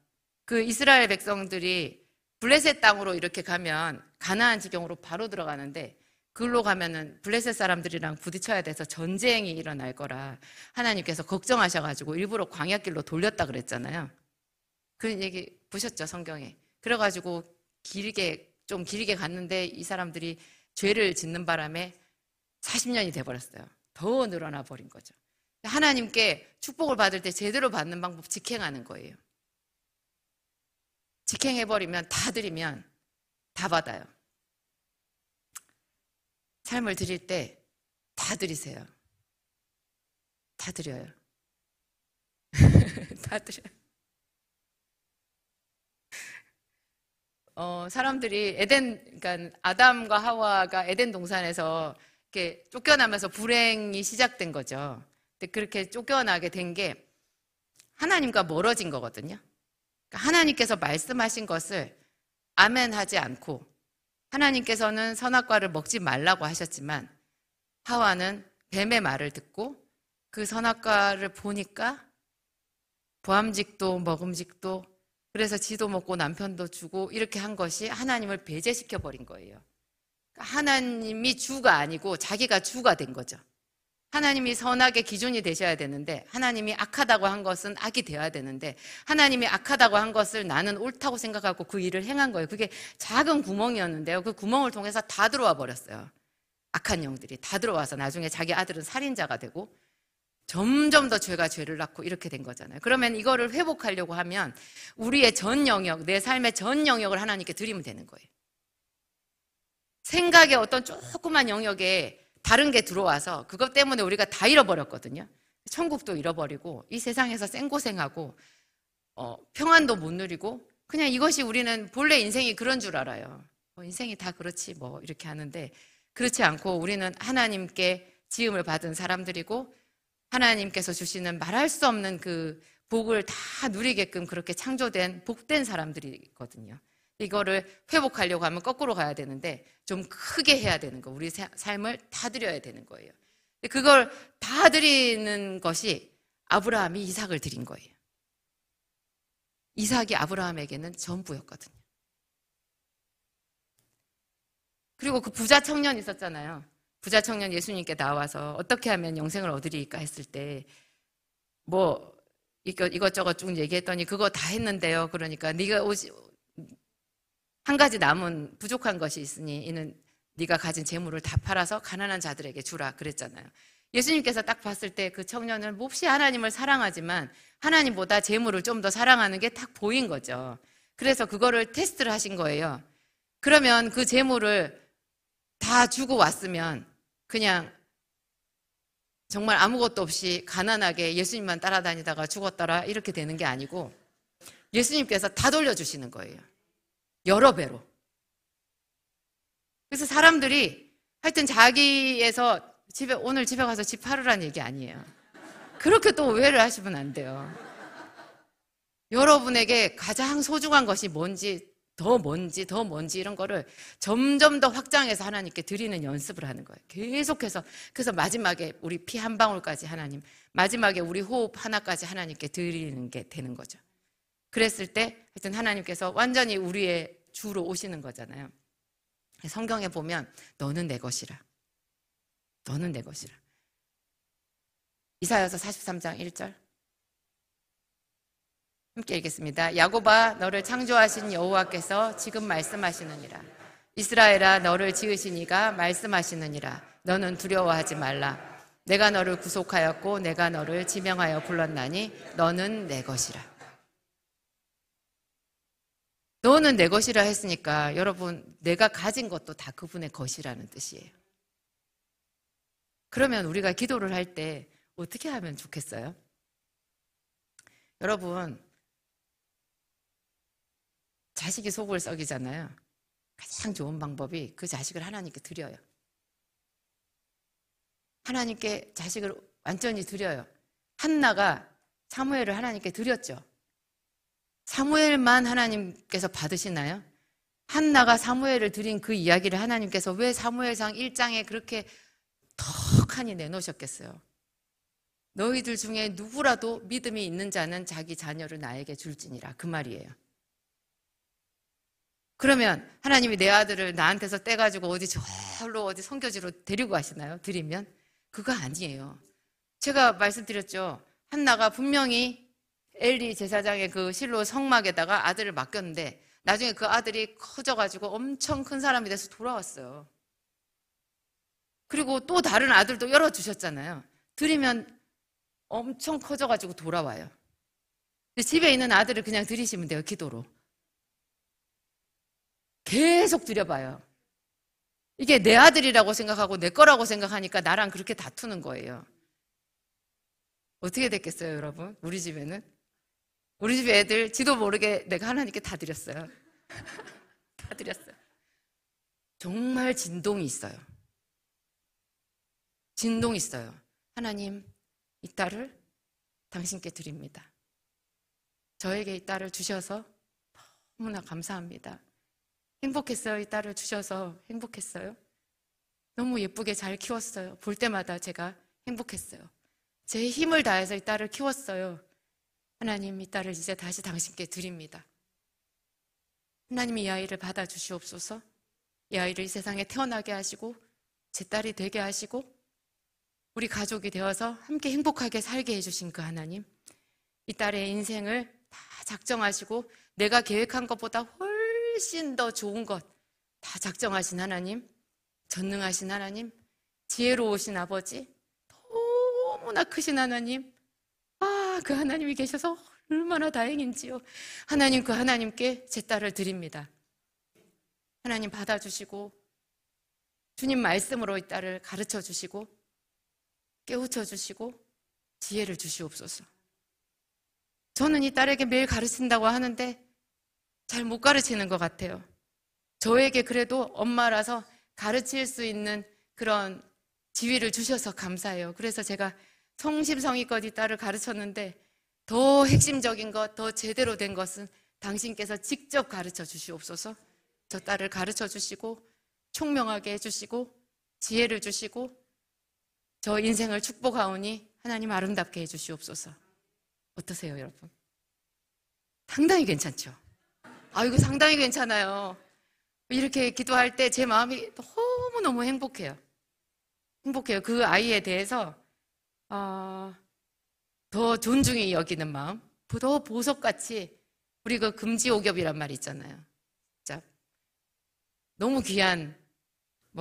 그 이스라엘 백성들이 블레셋 땅으로 이렇게 가면 가나안 지경으로 바로 들어가는데 그걸로 가면은 블레셋 사람들이랑 부딪혀야 돼서 전쟁이 일어날 거라 하나님께서 걱정하셔가지고 일부러 광야길로 돌렸다 그랬잖아요. 그 얘기 보셨죠, 성경에. 그래가지고 길게 좀 길게 갔는데 이 사람들이 죄를 짓는 바람에 40년이 돼버렸어요. 더 늘어나 버린 거죠. 하나님께 축복을 받을 때 제대로 받는 방법 직행하는 거예요. 직행해버리면 다 드리면 다 받아요. 삶을 드릴 때 다 드리세요. 다 드려요. 다 드려요. 사람들이 그러니까 아담과 하와가 에덴 동산에서 이렇게 쫓겨나면서 불행이 시작된 거죠. 근데 그렇게 쫓겨나게 된 게 하나님과 멀어진 거거든요. 그러니까 하나님께서 말씀하신 것을 아멘하지 않고 하나님께서는 선악과를 먹지 말라고 하셨지만 하와는 뱀의 말을 듣고 그 선악과를 보니까 보암직도 먹음직도 그래서 지도 먹고 남편도 주고 이렇게 한 것이 하나님을 배제시켜 버린 거예요. 하나님이 주가 아니고 자기가 주가 된 거죠. 하나님이 선악의 기준이 되셔야 되는데 하나님이 악하다고 한 것은 악이 되어야 되는데 하나님이 악하다고 한 것을 나는 옳다고 생각하고 그 일을 행한 거예요. 그게 작은 구멍이었는데요. 그 구멍을 통해서 다 들어와 버렸어요. 악한 영들이 다 들어와서 나중에 자기 아들은 살인자가 되고 점점 더 죄가 죄를 낳고 이렇게 된 거잖아요. 그러면 이거를 회복하려고 하면 우리의 전 영역, 내 삶의 전 영역을 하나님께 드리면 되는 거예요. 생각의 어떤 조그만 영역에 다른 게 들어와서 그것 때문에 우리가 다 잃어버렸거든요. 천국도 잃어버리고 이 세상에서 생고생하고 평안도 못 누리고 그냥 이것이 우리는 본래 인생이 그런 줄 알아요. 인생이 다 그렇지 뭐 이렇게 하는데 그렇지 않고 우리는 하나님께 지음을 받은 사람들이고 하나님께서 주시는 말할 수 없는 그 복을 다 누리게끔 그렇게 창조된 복된 사람들이거든요. 이거를 회복하려고 하면 거꾸로 가야 되는데 좀 크게 해야 되는 거. 우리 삶을 다 드려야 되는 거예요. 그걸 다 드리는 것이 아브라함이 이삭을 드린 거예요. 이삭이 아브라함에게는 전부였거든요. 그리고 그 부자 청년 있었잖아요. 부자 청년 예수님께 나와서 어떻게 하면 영생을 얻으리까 했을 때 뭐 이것저것 쭉 얘기했더니 그거 다 했는데요. 그러니까 네가 한 가지 남은 부족한 것이 있으니 이는 네가 가진 재물을 다 팔아서 가난한 자들에게 주라 그랬잖아요. 예수님께서 딱 봤을 때 그 청년은 몹시 하나님을 사랑하지만 하나님보다 재물을 좀 더 사랑하는 게 딱 보인 거죠. 그래서 그거를 테스트를 하신 거예요. 그러면 그 재물을 다 주고 왔으면 그냥 정말 아무것도 없이 가난하게 예수님만 따라다니다가 죽었더라 이렇게 되는 게 아니고 예수님께서 다 돌려주시는 거예요. 여러 배로. 그래서 사람들이 하여튼 자기에서 오늘 집에 가서 집 팔으라는 얘기 아니에요. 그렇게 또 오해를 하시면 안 돼요. 여러분에게 가장 소중한 것이 뭔지 더 뭔지 이런 거를 점점 더 확장해서 하나님께 드리는 연습을 하는 거예요. 계속해서. 그래서 마지막에 우리 피 한 방울까지 하나님, 마지막에 우리 호흡 하나까지 하나님께 드리는 게 되는 거죠. 그랬을 때 하여튼 하나님께서 완전히 우리의 주로 오시는 거잖아요. 성경에 보면 너는 내 것이라. 너는 내 것이라. 이사야서 43장 1절 함께 읽겠습니다. 야곱아 너를 창조하신 여호와께서 지금 말씀하시느니라. 이스라엘아 너를 지으신 이가 말씀하시느니라. 너는 두려워하지 말라. 내가 너를 구속하였고 내가 너를 지명하여 불렀나니 너는 내 것이라. 너는 내 것이라 했으니까 여러분 내가 가진 것도 다 그분의 것이라는 뜻이에요. 그러면 우리가 기도를 할 때 어떻게 하면 좋겠어요? 여러분 자식이 속을 썩이잖아요. 가장 좋은 방법이 그 자식을 하나님께 드려요. 하나님께 자식을 완전히 드려요. 한나가 사무엘을 하나님께 드렸죠. 사무엘만 하나님께서 받으시나요? 한나가 사무엘을 드린 그 이야기를 하나님께서 왜 사무엘상 1장에 그렇게 턱하니 내놓으셨겠어요? 너희들 중에 누구라도 믿음이 있는 자는 자기 자녀를 나에게 줄지니라 그 말이에요. 그러면 하나님이 내 아들을 나한테서 떼가지고 어디 선교지로 데리고 가시나요? 드리면? 그거 아니에요. 제가 말씀드렸죠. 한나가 분명히 엘리 제사장의 그 실로 성막에다가 아들을 맡겼는데 나중에 그 아들이 커져가지고 엄청 큰 사람이 돼서 돌아왔어요. 그리고 또 다른 아들도 열어주셨잖아요. 드리면 엄청 커져가지고 돌아와요. 집에 있는 아들을 그냥 드리시면 돼요, 기도로. 계속 드려봐요. 이게 내 아들이라고 생각하고 내 거라고 생각하니까 나랑 그렇게 다투는 거예요. 어떻게 됐겠어요, 여러분? 우리 집에는? 우리 집 애들 지도 모르게 내가 하나님께 다 드렸어요. 다 드렸어요. 정말 진동이 있어요. 진동이 있어요. 하나님, 이 딸을 당신께 드립니다. 저에게 이 딸을 주셔서 너무나 감사합니다. 행복했어요. 이 딸을 주셔서 행복했어요. 너무 예쁘게 잘 키웠어요. 볼 때마다 제가 행복했어요. 제 힘을 다해서 이 딸을 키웠어요. 하나님, 이 딸을 이제 다시 당신께 드립니다. 하나님이 이 아이를 받아주시옵소서. 이 아이를 이 세상에 태어나게 하시고 제 딸이 되게 하시고 우리 가족이 되어서 함께 행복하게 살게 해주신 그 하나님, 이 딸의 인생을 다 작정하시고 내가 계획한 것보다 훨씬 더 좋은 것 다 작정하신 하나님, 전능하신 하나님, 지혜로우신 아버지, 너무나 크신 하나님, 그 하나님이 계셔서 얼마나 다행인지요. 하나님, 그 하나님께 제 딸을 드립니다. 하나님 받아주시고 주님 말씀으로 이 딸을 가르쳐 주시고 깨우쳐 주시고 지혜를 주시옵소서. 저는 이 딸에게 매일 가르친다고 하는데 잘 못 가르치는 것 같아요. 저에게 그래도 엄마라서 가르칠 수 있는 그런 지위를 주셔서 감사해요. 그래서 제가 성심성의껏 이 딸을 가르쳤는데 더 핵심적인 것, 더 제대로 된 것은 당신께서 직접 가르쳐 주시옵소서. 저 딸을 가르쳐 주시고 총명하게 해주시고 지혜를 주시고 저 인생을 축복하오니 하나님 아름답게 해주시옵소서. 어떠세요, 여러분? 상당히 괜찮죠? 이거 상당히 괜찮아요. 이렇게 기도할 때 제 마음이 너무너무 행복해요. 행복해요. 그 아이에 대해서 더 존중히 여기는 마음, 더 보석같이. 우리 그 금지오겹이란 말 있잖아요. 진짜 너무 귀한,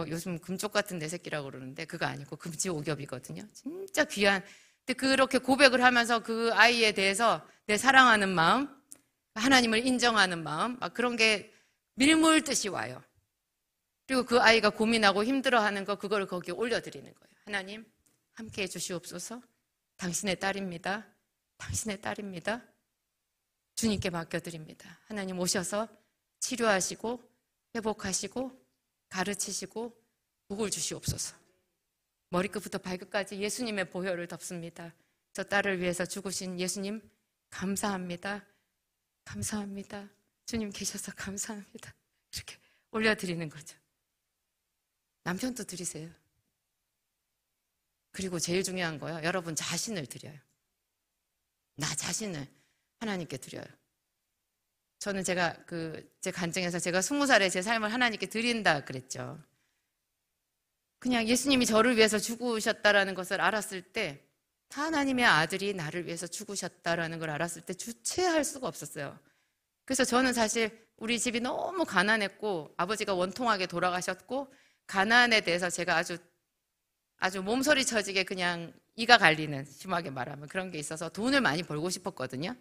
요즘 금쪽 같은 내 새끼라고 그러는데 그거 아니고 금지오겹이거든요. 진짜 귀한. 근데 그렇게 고백을 하면서 그 아이에 대해서 내 사랑하는 마음, 하나님을 인정하는 마음, 그런 게 밀물듯이 와요. 그리고 그 아이가 고민하고 힘들어하는 거, 그걸 거기에 올려드리는 거예요. 하나님, 함께 해주시옵소서. 당신의 딸입니다. 당신의 딸입니다. 주님께 맡겨드립니다. 하나님 오셔서 치료하시고 회복하시고 가르치시고 복을 주시옵소서. 머리끝부터 발끝까지 예수님의 보혈을 덮습니다. 저 딸을 위해서 죽으신 예수님 감사합니다. 감사합니다. 주님 계셔서 감사합니다. 이렇게 올려드리는 거죠. 남편도 드리세요. 그리고 제일 중요한 거요. 여러분 자신을 드려요. 나 자신을 하나님께 드려요. 저는 제가 제 간증에서 제가 20살에 제 삶을 하나님께 드린다 그랬죠. 그냥 예수님이 저를 위해서 죽으셨다라는 것을 알았을 때, 하나님의 아들이 나를 위해서 죽으셨다라는 걸 알았을 때 주체할 수가 없었어요. 그래서 저는 사실 우리 집이 너무 가난했고 아버지가 원통하게 돌아가셨고 가난에 대해서 제가 아주 몸서리 쳐지게 그냥 이가 갈리는, 심하게 말하면 그런 게 있어서 돈을 많이 벌고 싶었거든요.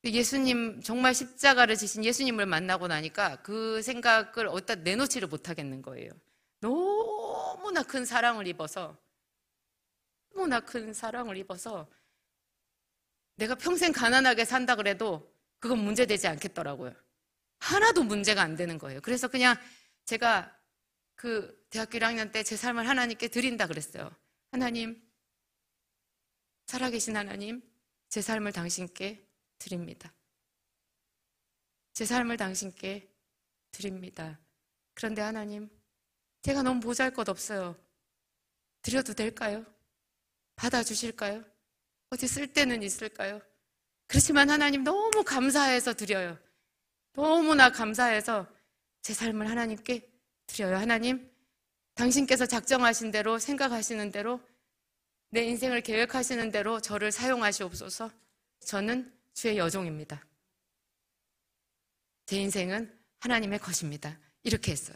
예수님, 정말 십자가를 지신 예수님을 만나고 나니까 그 생각을 어디다 내놓지를 못하겠는 거예요. 너무나 큰 사랑을 입어서 내가 평생 가난하게 산다 그래도 그건 문제되지 않겠더라고요. 하나도 문제가 안 되는 거예요. 그래서 그냥 제가 그 대학교 1학년 때 제 삶을 하나님께 드린다 그랬어요. 하나님, 살아계신 하나님, 제 삶을 당신께 드립니다. 제 삶을 당신께 드립니다. 그런데 하나님, 제가 너무 보잘것없어요. 드려도 될까요? 받아주실까요? 어디 쓸 데는 있을까요? 그렇지만 하나님, 너무 감사해서 드려요. 너무나 감사해서 제 삶을 하나님께 드려요. 하나님, 당신께서 작정하신 대로, 생각하시는 대로, 내 인생을 계획하시는 대로 저를 사용하시옵소서. 저는 주의 여종입니다. 제 인생은 하나님의 것입니다. 이렇게 했어요.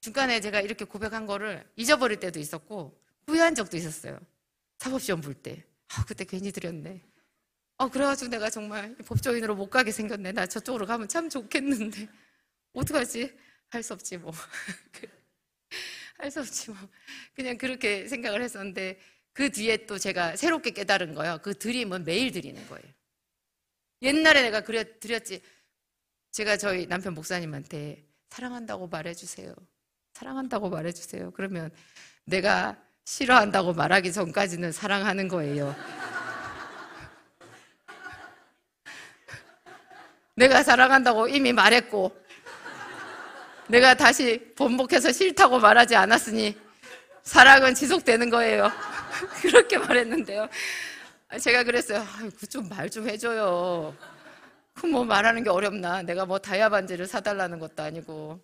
중간에 제가 이렇게 고백한 거를 잊어버릴 때도 있었고 후회한 적도 있었어요. 사법시험 볼 때. 그때 괜히 드렸네. 그래가지고 내가 정말 법조인으로 못 가게 생겼네. 나 저쪽으로 가면 참 좋겠는데 어떡하지? 할 수 없지 뭐. 할 수 없지 뭐. 그냥 그렇게 생각을 했었는데 그 뒤에 또 제가 새롭게 깨달은 거예요. 그 드림은 매일 드리는 거예요. 옛날에 내가 드렸지. 제가 저희 남편 목사님한테 사랑한다고 말해주세요. 사랑한다고 말해주세요. 그러면 내가 싫어한다고 말하기 전까지는 사랑하는 거예요. 내가 사랑한다고 이미 말했고 내가 다시 번복해서 싫다고 말하지 않았으니 사랑은 지속되는 거예요. 그렇게 말했는데요. 제가 그랬어요. 좀 말 좀 해줘요. 뭐 말하는 게 어렵나. 내가 뭐 다이아 반지를 사달라는 것도 아니고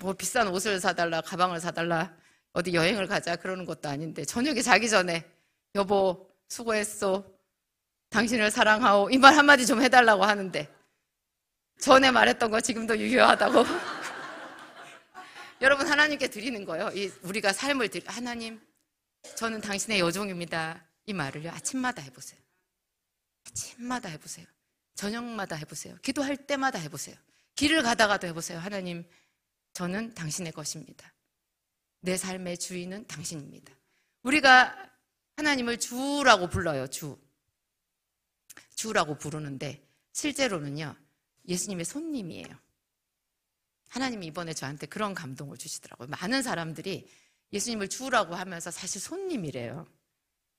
뭐 비싼 옷을 사달라, 가방을 사달라, 어디 여행을 가자 그러는 것도 아닌데 저녁에 자기 전에 여보 수고했어. 당신을 사랑하오. 이 말 한마디 좀 해달라고 하는데 전에 말했던 거 지금도 유효하다고. 여러분 하나님께 드리는 거예요. 우리가 삶을 하나님 저는 당신의 여종입니다. 이 말을요 아침마다 해보세요. 아침마다 해보세요. 저녁마다 해보세요. 기도할 때마다 해보세요. 길을 가다가도 해보세요. 하나님 저는 당신의 것입니다. 내 삶의 주인은 당신입니다. 우리가 하나님을 주라고 불러요. 주라고 부르는데 실제로는요 예수님의 손님이에요. 하나님이 이번에 저한테 그런 감동을 주시더라고요. 많은 사람들이 예수님을 주라고 하면서 사실 손님이래요.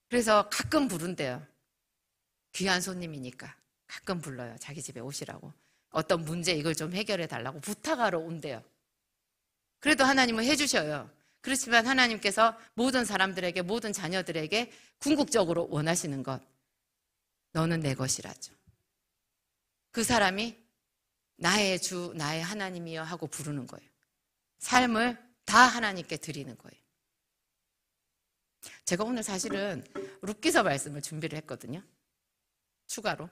그래서 가끔 부른대요. 귀한 손님이니까 가끔 불러요. 자기 집에 오시라고. 어떤 문제 이걸 좀 해결해 달라고 부탁하러 온대요. 그래도 하나님은 해주셔요. 그렇지만 하나님께서 모든 사람들에게 모든 자녀들에게 궁극적으로 원하시는 것 너는 내 것이라죠. 그 사람이 나의 주, 나의 하나님이여 하고 부르는 거예요. 삶을 다 하나님께 드리는 거예요. 제가 오늘 사실은 룻기서 말씀을 준비를 했거든요. 추가로.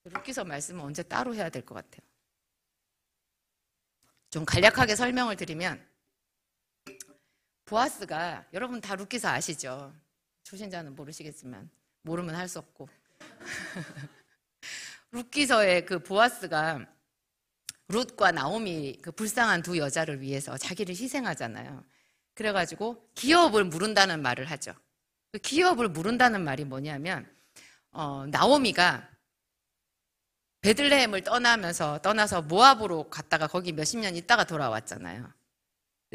룻기서 말씀은 언제 따로 해야 될 것 같아요. 좀 간략하게 설명을 드리면 보아스가 여러분 다 룻기서 아시죠? 초신자는 모르시겠지만 모르면 할 수 없고 룻기서의 그 보아스가 룻과 나오미 그 불쌍한 두 여자를 위해서 자기를 희생하잖아요. 그래가지고 기업을 물은다는 말을 하죠. 그 기업을 물은다는 말이 뭐냐면 나오미가 베들레헴을 떠나서 모압으로 갔다가 거기 몇십 년 있다가 돌아왔잖아요.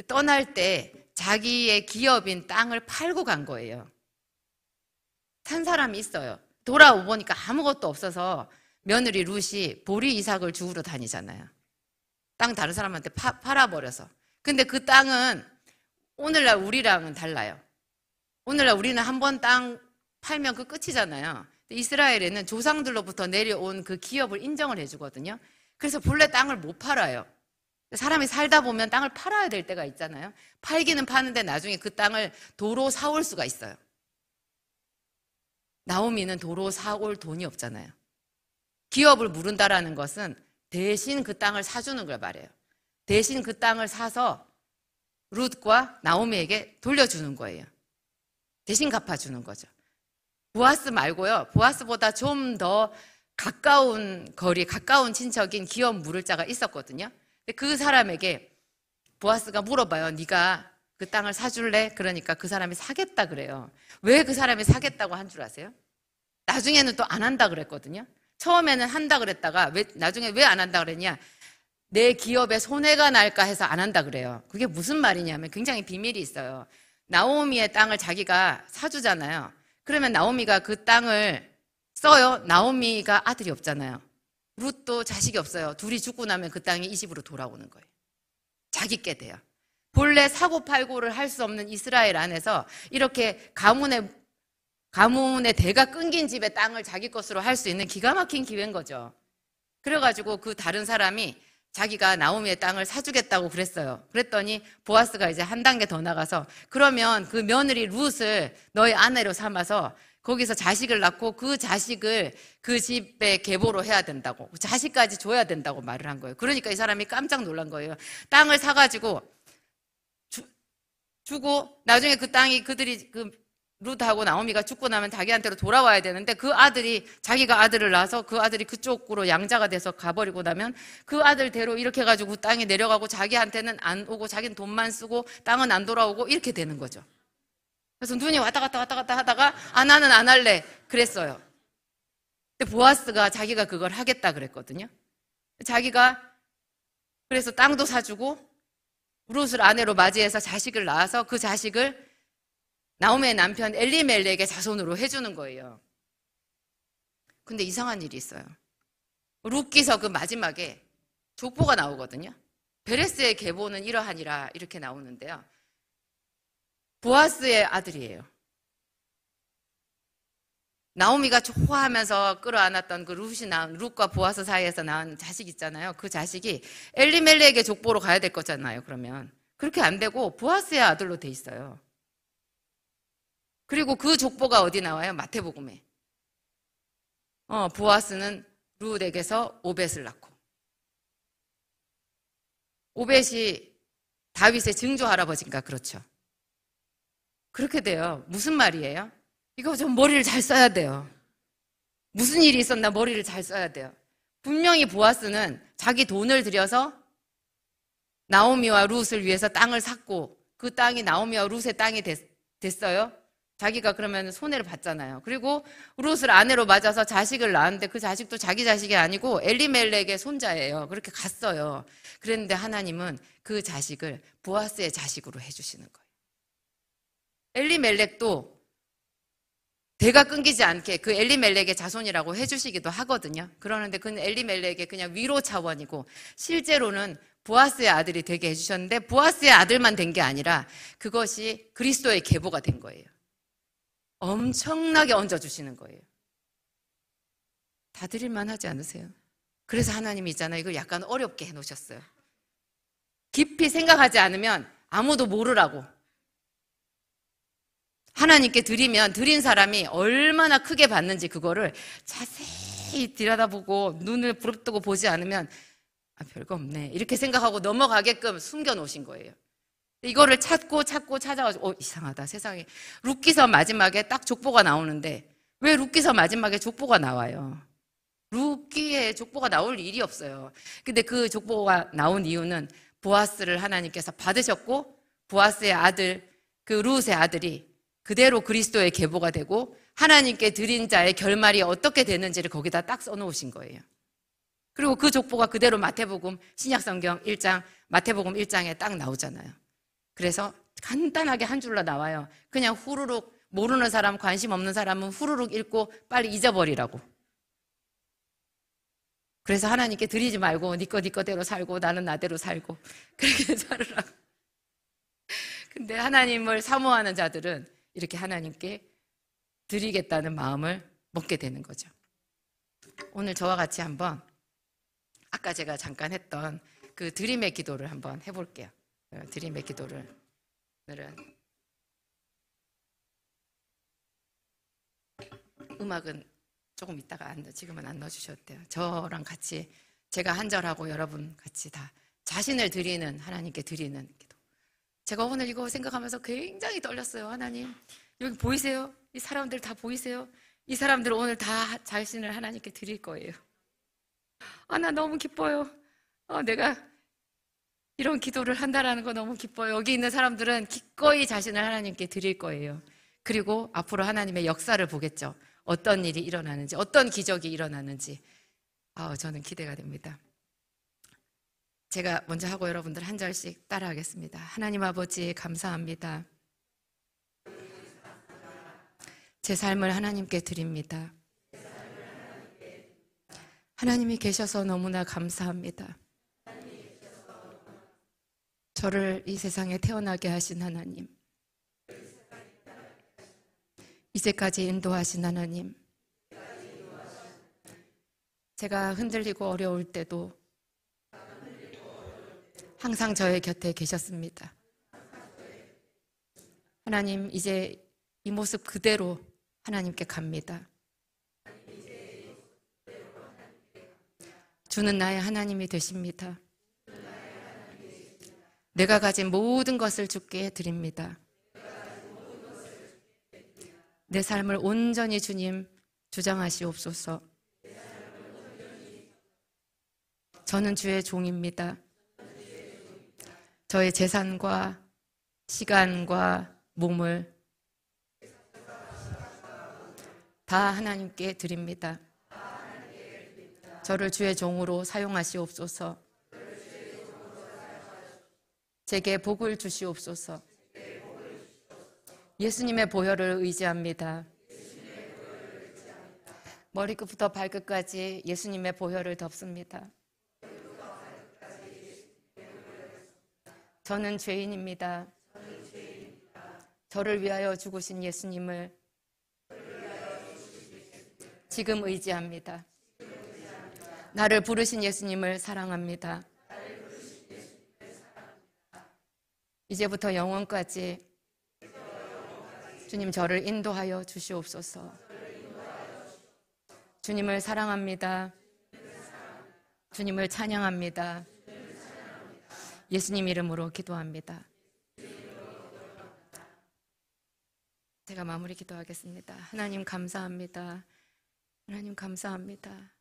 떠날 때 자기의 기업인 땅을 팔고 간 거예요. 산 사람이 있어요. 돌아오보니까 아무것도 없어서 며느리 룻이 보리 이삭을 주우러 다니잖아요. 땅 다른 사람한테 팔아버려서. 근데 그 땅은 오늘날 우리랑은 달라요. 오늘날 우리는 한 번 땅 팔면 그 끝이잖아요. 이스라엘에는 조상들로부터 내려온 그 기업을 인정을 해주거든요. 그래서 본래 땅을 못 팔아요. 사람이 살다 보면 땅을 팔아야 될 때가 있잖아요. 팔기는 파는데 나중에 그 땅을 도로 사올 수가 있어요. 나오미는 도로 사올 돈이 없잖아요. 기업을 물은다라는 것은 대신 그 땅을 사주는 걸 말해요. 대신 그 땅을 사서 룻과 나오미에게 돌려주는 거예요. 대신 갚아주는 거죠. 보아스 말고요. 보아스보다 좀 더 가까운 거리, 가까운 친척인 기업 물을 자가 있었거든요. 근데 그 사람에게 보아스가 물어봐요. 네가 그 땅을 사줄래? 그러니까 그 사람이 사겠다 그래요. 왜 그 사람이 사겠다고 한 줄 아세요? 나중에는 또 안 한다 그랬거든요. 처음에는 한다 그랬다가 나중에 왜 안 한다 그랬냐? 내 기업에 손해가 날까 해서 안 한다 그래요. 그게 무슨 말이냐면 굉장히 비밀이 있어요. 나오미의 땅을 자기가 사주잖아요. 그러면 나오미가 그 땅을 써요. 나오미가 아들이 없잖아요. 룻도 자식이 없어요. 둘이 죽고 나면 그 땅이 이 집으로 돌아오는 거예요. 자기께 돼요. 본래 사고팔고를 할 수 없는 이스라엘 안에서 이렇게 가문의 대가 끊긴 집의 땅을 자기 것으로 할 수 있는 기가 막힌 기회인 거죠. 그래가지고 그 다른 사람이 자기가 나오미의 땅을 사주겠다고 그랬어요. 그랬더니 보아스가 이제 한 단계 더 나가서 그러면 그 며느리 룻을 너의 아내로 삼아서 거기서 자식을 낳고 그 자식을 그 집의 계보로 해야 된다고, 자식까지 줘야 된다고 말을 한 거예요. 그러니까 이 사람이 깜짝 놀란 거예요. 땅을 사가지고 주고 나중에 그 땅이 그들이 룻하고 나오미가 죽고 나면 자기한테로 돌아와야 되는데, 그 아들이 자기가 아들을 낳아서 그 아들이 그쪽으로 양자가 돼서 가버리고 나면 그 아들대로 이렇게 해가지고 땅에 내려가고 자기한테는 안 오고 자기는 돈만 쓰고 땅은 안 돌아오고 이렇게 되는 거죠. 그래서 눈이 왔다 갔다 하다가 나는 안 할래 그랬어요. 근데 보아스가 자기가 그걸 하겠다 그랬거든요. 자기가 그래서 땅도 사주고 룻을 아내로 맞이해서 자식을 낳아서 그 자식을 나오미의 남편 엘리멜렉의 자손으로 해주는 거예요. 근데 이상한 일이 있어요. 룻기서 그 마지막에 족보가 나오거든요. 베레스의 계보는 이러하니라 이렇게 나오는데요. 보아스의 아들이에요. 나오미가 좋아하면서 끌어안았던 그 룻과 보아스 사이에서 낳은 자식 있잖아요. 그 자식이 엘리멜렉의 족보로 가야 될 거잖아요. 그러면 그렇게 안 되고 보아스의 아들로 돼 있어요. 그리고 그 족보가 어디 나와요? 마태복음에. 보아스는 룻에게서 오벳을 낳고, 오벳이 다윗의 증조 할아버지인가 그렇죠. 그렇게 돼요. 무슨 말이에요? 이거 좀 머리를 잘 써야 돼요. 무슨 일이 있었나 머리를 잘 써야 돼요. 분명히 보아스는 자기 돈을 들여서 나오미와 룻을 위해서 땅을 샀고, 그 땅이 나오미와 룻의 땅이 됐어요. 자기가 그러면 손해를 봤잖아요. 그리고 룻을 아내로 맞아서 자식을 낳았는데 그 자식도 자기 자식이 아니고 엘리멜렉의 손자예요. 그렇게 갔어요. 그랬는데 하나님은 그 자식을 보아스의 자식으로 해주시는 거예요. 엘리멜렉도 대가 끊기지 않게 그 엘리멜렉의 자손이라고 해주시기도 하거든요. 그러는데 그는 엘리멜렉의 그냥 위로 차원이고, 실제로는 보아스의 아들이 되게 해주셨는데 보아스의 아들만 된 게 아니라 그것이 그리스도의 계보가 된 거예요. 엄청나게 얹어주시는 거예요. 다 드릴만 하지 않으세요? 그래서 하나님이 있잖아요. 이걸 약간 어렵게 해놓으셨어요. 깊이 생각하지 않으면 아무도 모르라고. 하나님께 드리면 드린 사람이 얼마나 크게 받는지 그거를 자세히 들여다보고 눈을 부릅뜨고 보지 않으면 별거 없네 이렇게 생각하고 넘어가게끔 숨겨놓으신 거예요. 이거를 찾고 찾아가지고 이상하다 세상에. 룻기서 마지막에 딱 족보가 나오는데 왜 룻기서 마지막에 족보가 나와요? 룻기에 족보가 나올 일이 없어요. 근데 그 족보가 나온 이유는 보아스를 하나님께서 받으셨고, 보아스의 아들, 그 룻의 아들이 그대로 그리스도의 계보가 되고 하나님께 드린 자의 결말이 어떻게 되는지를 거기다 딱 써놓으신 거예요. 그리고 그 족보가 그대로 마태복음 신약성경 1장, 마태복음 1장에 딱 나오잖아요. 그래서 간단하게 한 줄로 나와요. 그냥 후루룩, 모르는 사람, 관심 없는 사람은 후루룩 읽고 빨리 잊어버리라고. 그래서 하나님께 드리지 말고 네 거대로 살고 나는 나대로 살고 그렇게 살으라고. 근데 하나님을 사모하는 자들은 이렇게 하나님께 드리겠다는 마음을 먹게 되는 거죠. 오늘 저와 같이 한번 아까 제가 잠깐 했던 그 드림의 기도를 한번 해볼게요. 드림의 기도를 오늘은 음악은 조금 이따가 지금은 안 넣어주셔도 돼요. 저랑 같이 제가 한 절하고 여러분 같이 다 자신을 드리는, 하나님께 드리는 기도. 제가 오늘 이거 생각하면서 굉장히 떨렸어요. 하나님 여기 보이세요? 이 사람들 다 보이세요? 이 사람들 오늘 다 자신을 하나님께 드릴 거예요. 나 너무 기뻐요. 내가 이런 기도를 한다라는 거 너무 기뻐요. 여기 있는 사람들은 기꺼이 자신을 하나님께 드릴 거예요. 그리고 앞으로 하나님의 역사를 보겠죠. 어떤 일이 일어나는지, 어떤 기적이 일어나는지. 저는 기대가 됩니다. 제가 먼저 하고 여러분들 한 절씩 따라하겠습니다. 하나님 아버지 감사합니다. 제 삶을 하나님께 드립니다. 하나님이 계셔서 너무나 감사합니다. 저를 이 세상에 태어나게 하신 하나님, 이제까지 인도하신 하나님, 제가 흔들리고 어려울 때도 항상 저의 곁에 계셨습니다. 하나님, 이제 이 모습 그대로 하나님께 갑니다. 주는 나의 하나님이 되십니다. 내가 가진 모든 것을 주께 드립니다. 내 삶을 온전히 주님 주장하시옵소서. 저는 주의 종입니다. 저의 재산과 시간과 몸을 다 하나님께 드립니다. 저를 주의 종으로 사용하시옵소서. 제게 복을 주시옵소서. 예수님의 보혈을 의지합니다. 머리끝부터 발끝까지 예수님의 보혈을 덮습니다. 저는 죄인입니다. 저를 위하여 죽으신 예수님을 지금 의지합니다. 나를 부르신 예수님을 사랑합니다. 이제부터 영원까지 주님 저를 인도하여 주시옵소서. 주님을 사랑합니다. 주님을 찬양합니다. 예수님 이름으로 기도합니다. 제가 마무리 기도하겠습니다. 하나님 감사합니다. 하나님 감사합니다.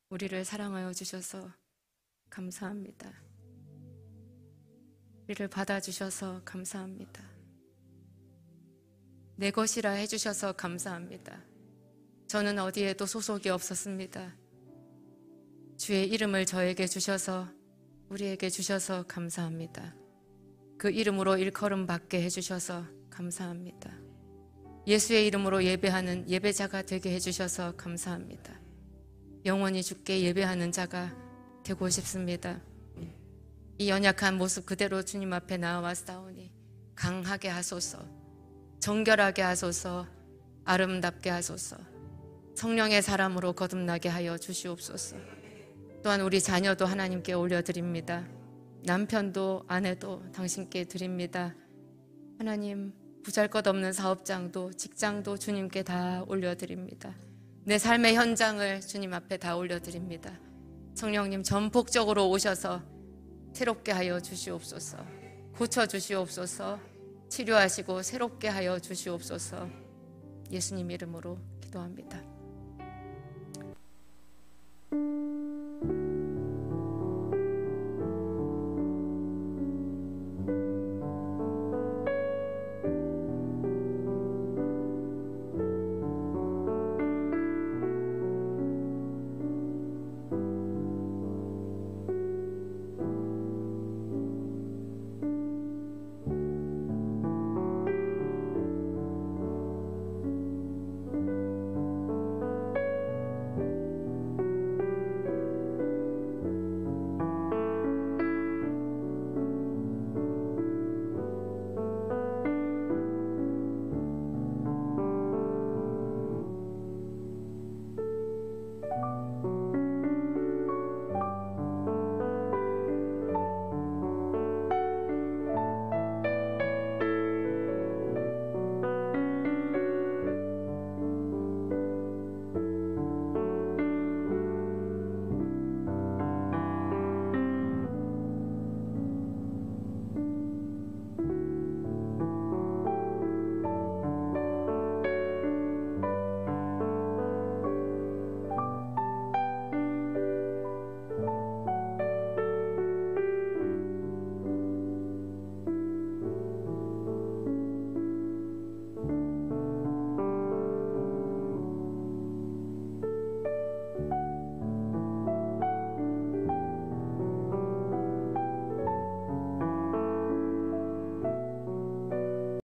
우리를 사랑하여 주셔서 감사합니다. 우리를 받아주셔서 감사합니다. 내 것이라 해주셔서 감사합니다. 저는 어디에도 소속이 없었습니다. 주의 이름을 저에게 주셔서 우리에게 주셔서 감사합니다. 그 이름으로 일컬음 받게 해주셔서 감사합니다. 예수의 이름으로 예배하는 예배자가 되게 해주셔서 감사합니다. 영원히 주께 예배하는 자가 되고 싶습니다. 이 연약한 모습 그대로 주님 앞에 나와왔사오니 강하게 하소서, 정결하게 하소서, 아름답게 하소서, 성령의 사람으로 거듭나게 하여 주시옵소서. 또한 우리 자녀도 하나님께 올려드립니다. 남편도 아내도 당신께 드립니다. 하나님, 보잘것없는 사업장도 직장도 주님께 다 올려드립니다. 내 삶의 현장을 주님 앞에 다 올려드립니다. 성령님 전폭적으로 오셔서 새롭게 하여 주시옵소서. 고쳐주시옵소서. 치료하시고 새롭게 하여 주시옵소서. 예수님 이름으로 기도합니다.